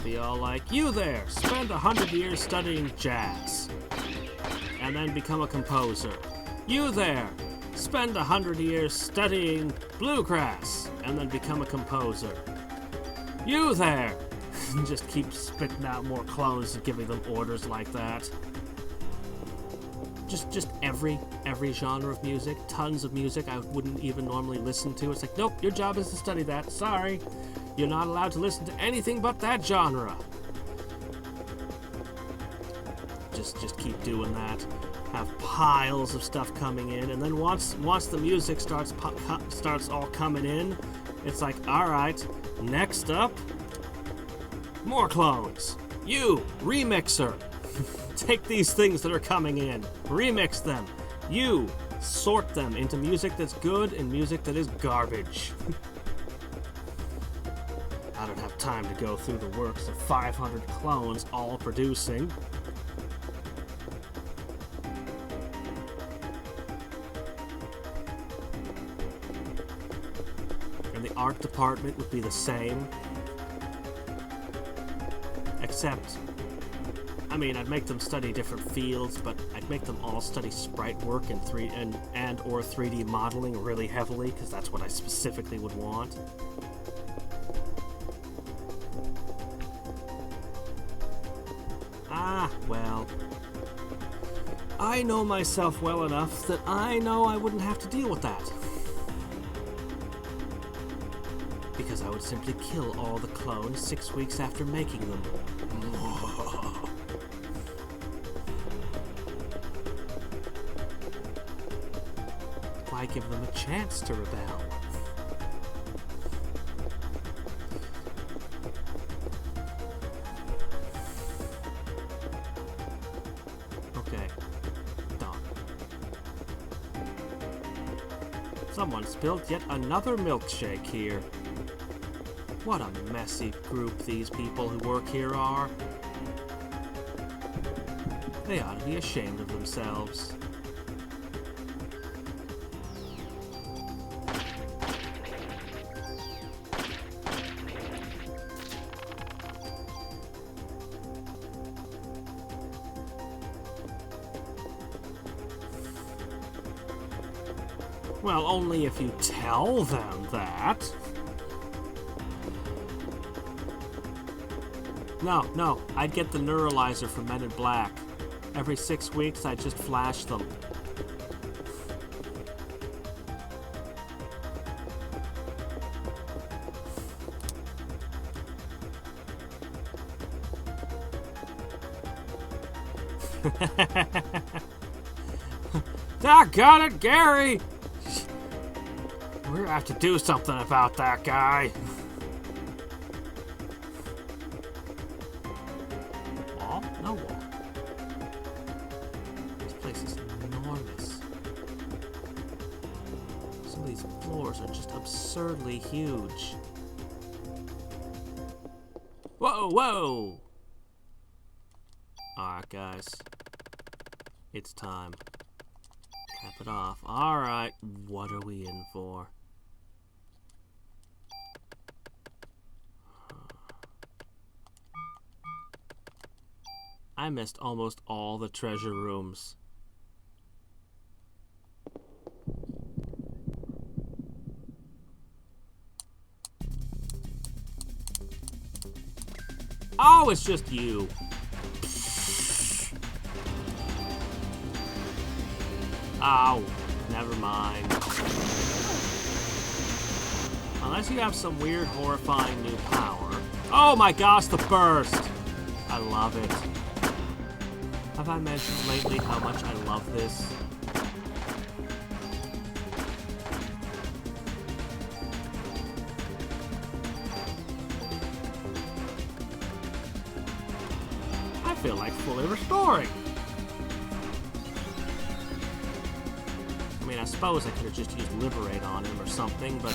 Be all like, you there, spend 100 years studying jazz, and then become a composer. You there, spend 100 years studying bluegrass, and then become a composer. You there, just keep spitting out more clones and giving them orders like that. Just every genre of music, tons of music I wouldn't even normally listen to. It's like, nope, your job is to study that, sorry. You're not allowed to listen to anything but that genre. just keep doing that. Have piles of stuff coming in, and then once the music starts all coming in, it's like, all right, next up, more clones. You, remixer, take these things that are coming in, remix them. You, sort them into music that's good and music that is garbage. I don't have time to go through the works of 500 clones all producing. And the art department would be the same. Except, I mean, I'd make them study different fields, but I'd make them all study sprite work and or 3D modeling really heavily, because that's what I specifically would want. Well, I know myself well enough that I know I wouldn't have to deal with that. Because I would simply kill all the clones 6 weeks after making them. Why give them a chance to rebel? Someone spilled yet another milkshake here. What a messy group these people who work here are. They ought to be ashamed of themselves. Well, only if you tell them that. No, I'd get the neuralizer from Men in Black. Every 6 weeks, I'd just flash them. Doggone it, Gary! We're gonna have to do something about that guy. Wall? No wall. This place is enormous. Some of these floors are just absurdly huge. Whoa! Alright, guys. It's time. Cap it off. Alright, what are we in for? I missed almost all the treasure rooms. Oh, it's just you. Oh, never mind. Unless you have some weird, horrifying new power. Oh my gosh, the burst! I love it. Have I mentioned lately how much I love this? I feel like fully restoring. I mean, I suppose I could have just used Liberate on him or something, but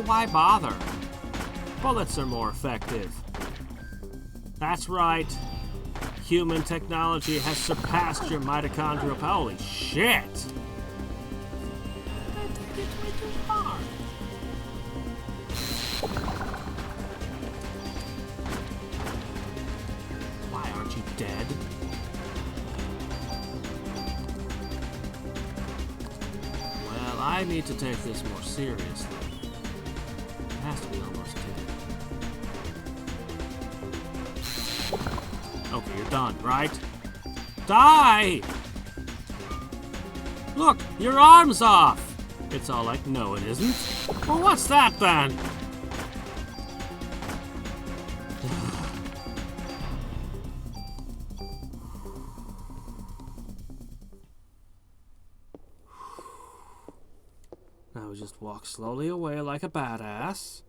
why bother? Bullets are more effective. That's right. Human technology has surpassed your mitochondrial power. Holy shit! I think it's way too far. Why aren't you dead? Well, I need to take this more seriously. It has to be almost dead. Okay, you're done, right? Die! Look, your arm's off! It's all like, no it isn't. Well, what's that then? would just walk slowly away like a badass.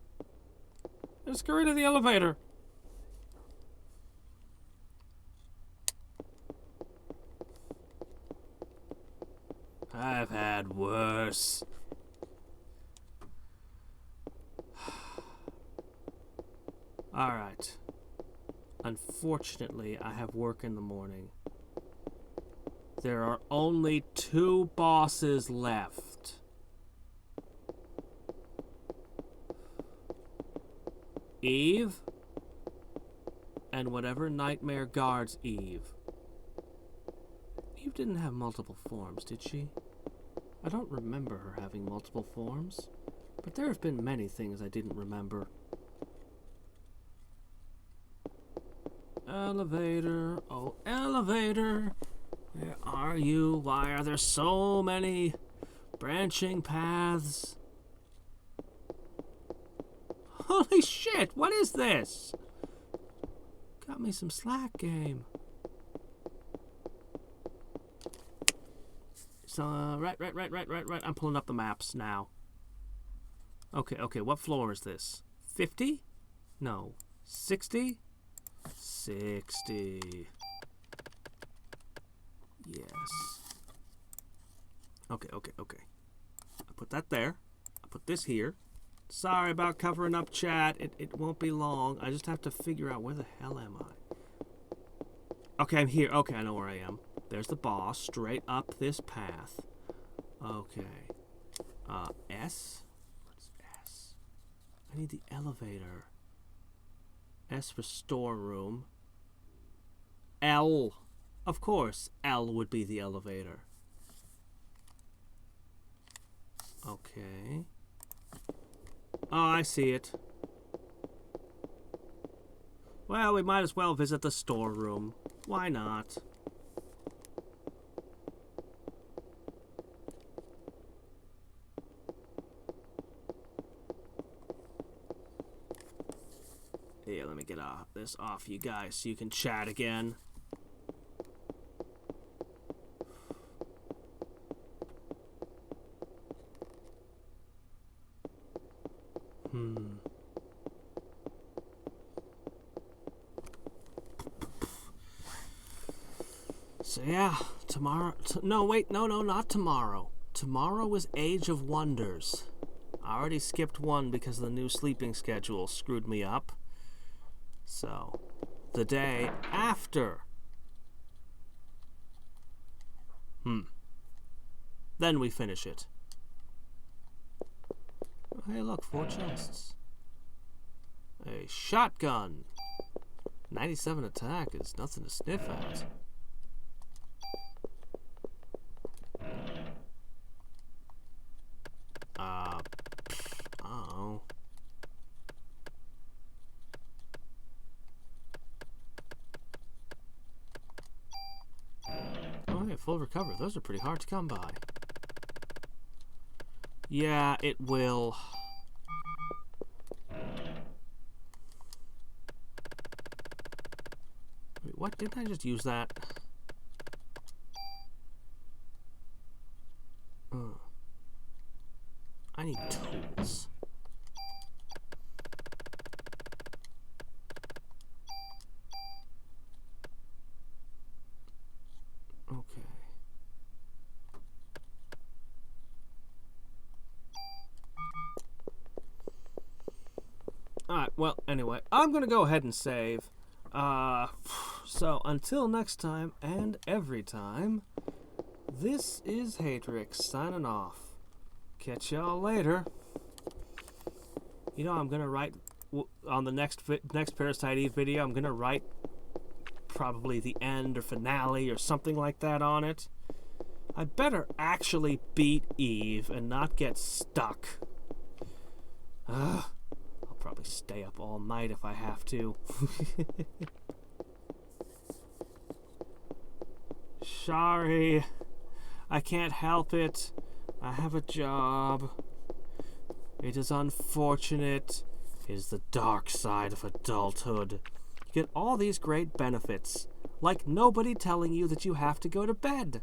And scurry to the elevator. I've had worse. Alright. Unfortunately, I have work in the morning. There are only 2 bosses left. Eve and whatever nightmare guards Eve. Eve didn't have multiple forms, did she? I don't remember her having multiple forms, but there have been many things I didn't remember. Elevator, oh elevator, where are you? Why are there so many branching paths? Holy shit, what is this? Got me some slack game. So, right. I'm pulling up the maps now. Okay, what floor is this? 50? No. 60? 60. Yes. Okay. I put that there. I put this here. Sorry about covering up chat. It won't be long. I just have to figure out where the hell am I? Okay, I'm here. Okay, I know where I am. There's the boss, straight up this path. Okay. S? What's S? I need the elevator. S for storeroom. L. Of course, L would be the elevator. Okay. Oh, I see it. Well, we might as well visit the storeroom. Why not? Here, let me get this off you guys so you can chat again. So yeah, tomorrow... no, wait, no, not tomorrow. Tomorrow is Age of Wonders. I already skipped one because the new sleeping schedule screwed me up. So, the day after. Then we finish it. Oh, hey, look, 4 chests. A shotgun. 97 attack is nothing to sniff at. Oh. Oh, yeah, full recovery. Those are pretty hard to come by. Yeah, it will. Wait, what? Didn't I just use that? I need tools. Okay. Alright, well, anyway, I'm gonna go ahead and save. So until next time, and every time, this is Hadriex signing off. Catch y'all later. You know, I'm gonna write on the next Parasite Eve video. I'm gonna write probably the end or finale or something like that on it. I better actually beat Eve and not get stuck. I'll probably stay up all night if I have to. Sorry, I can't help it. I have a job. It is unfortunate. It is the dark side of adulthood. You get all these great benefits, like nobody telling you that you have to go to bed.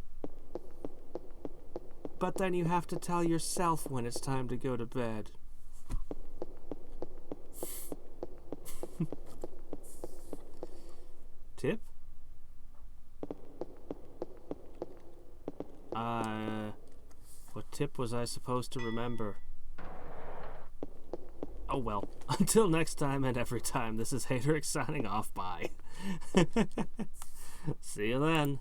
But then you have to tell yourself when it's time to go to bed. Tip? What tip was I supposed to remember? Oh well. Until next time and every time, this is Hadriex signing off. Bye. See you then.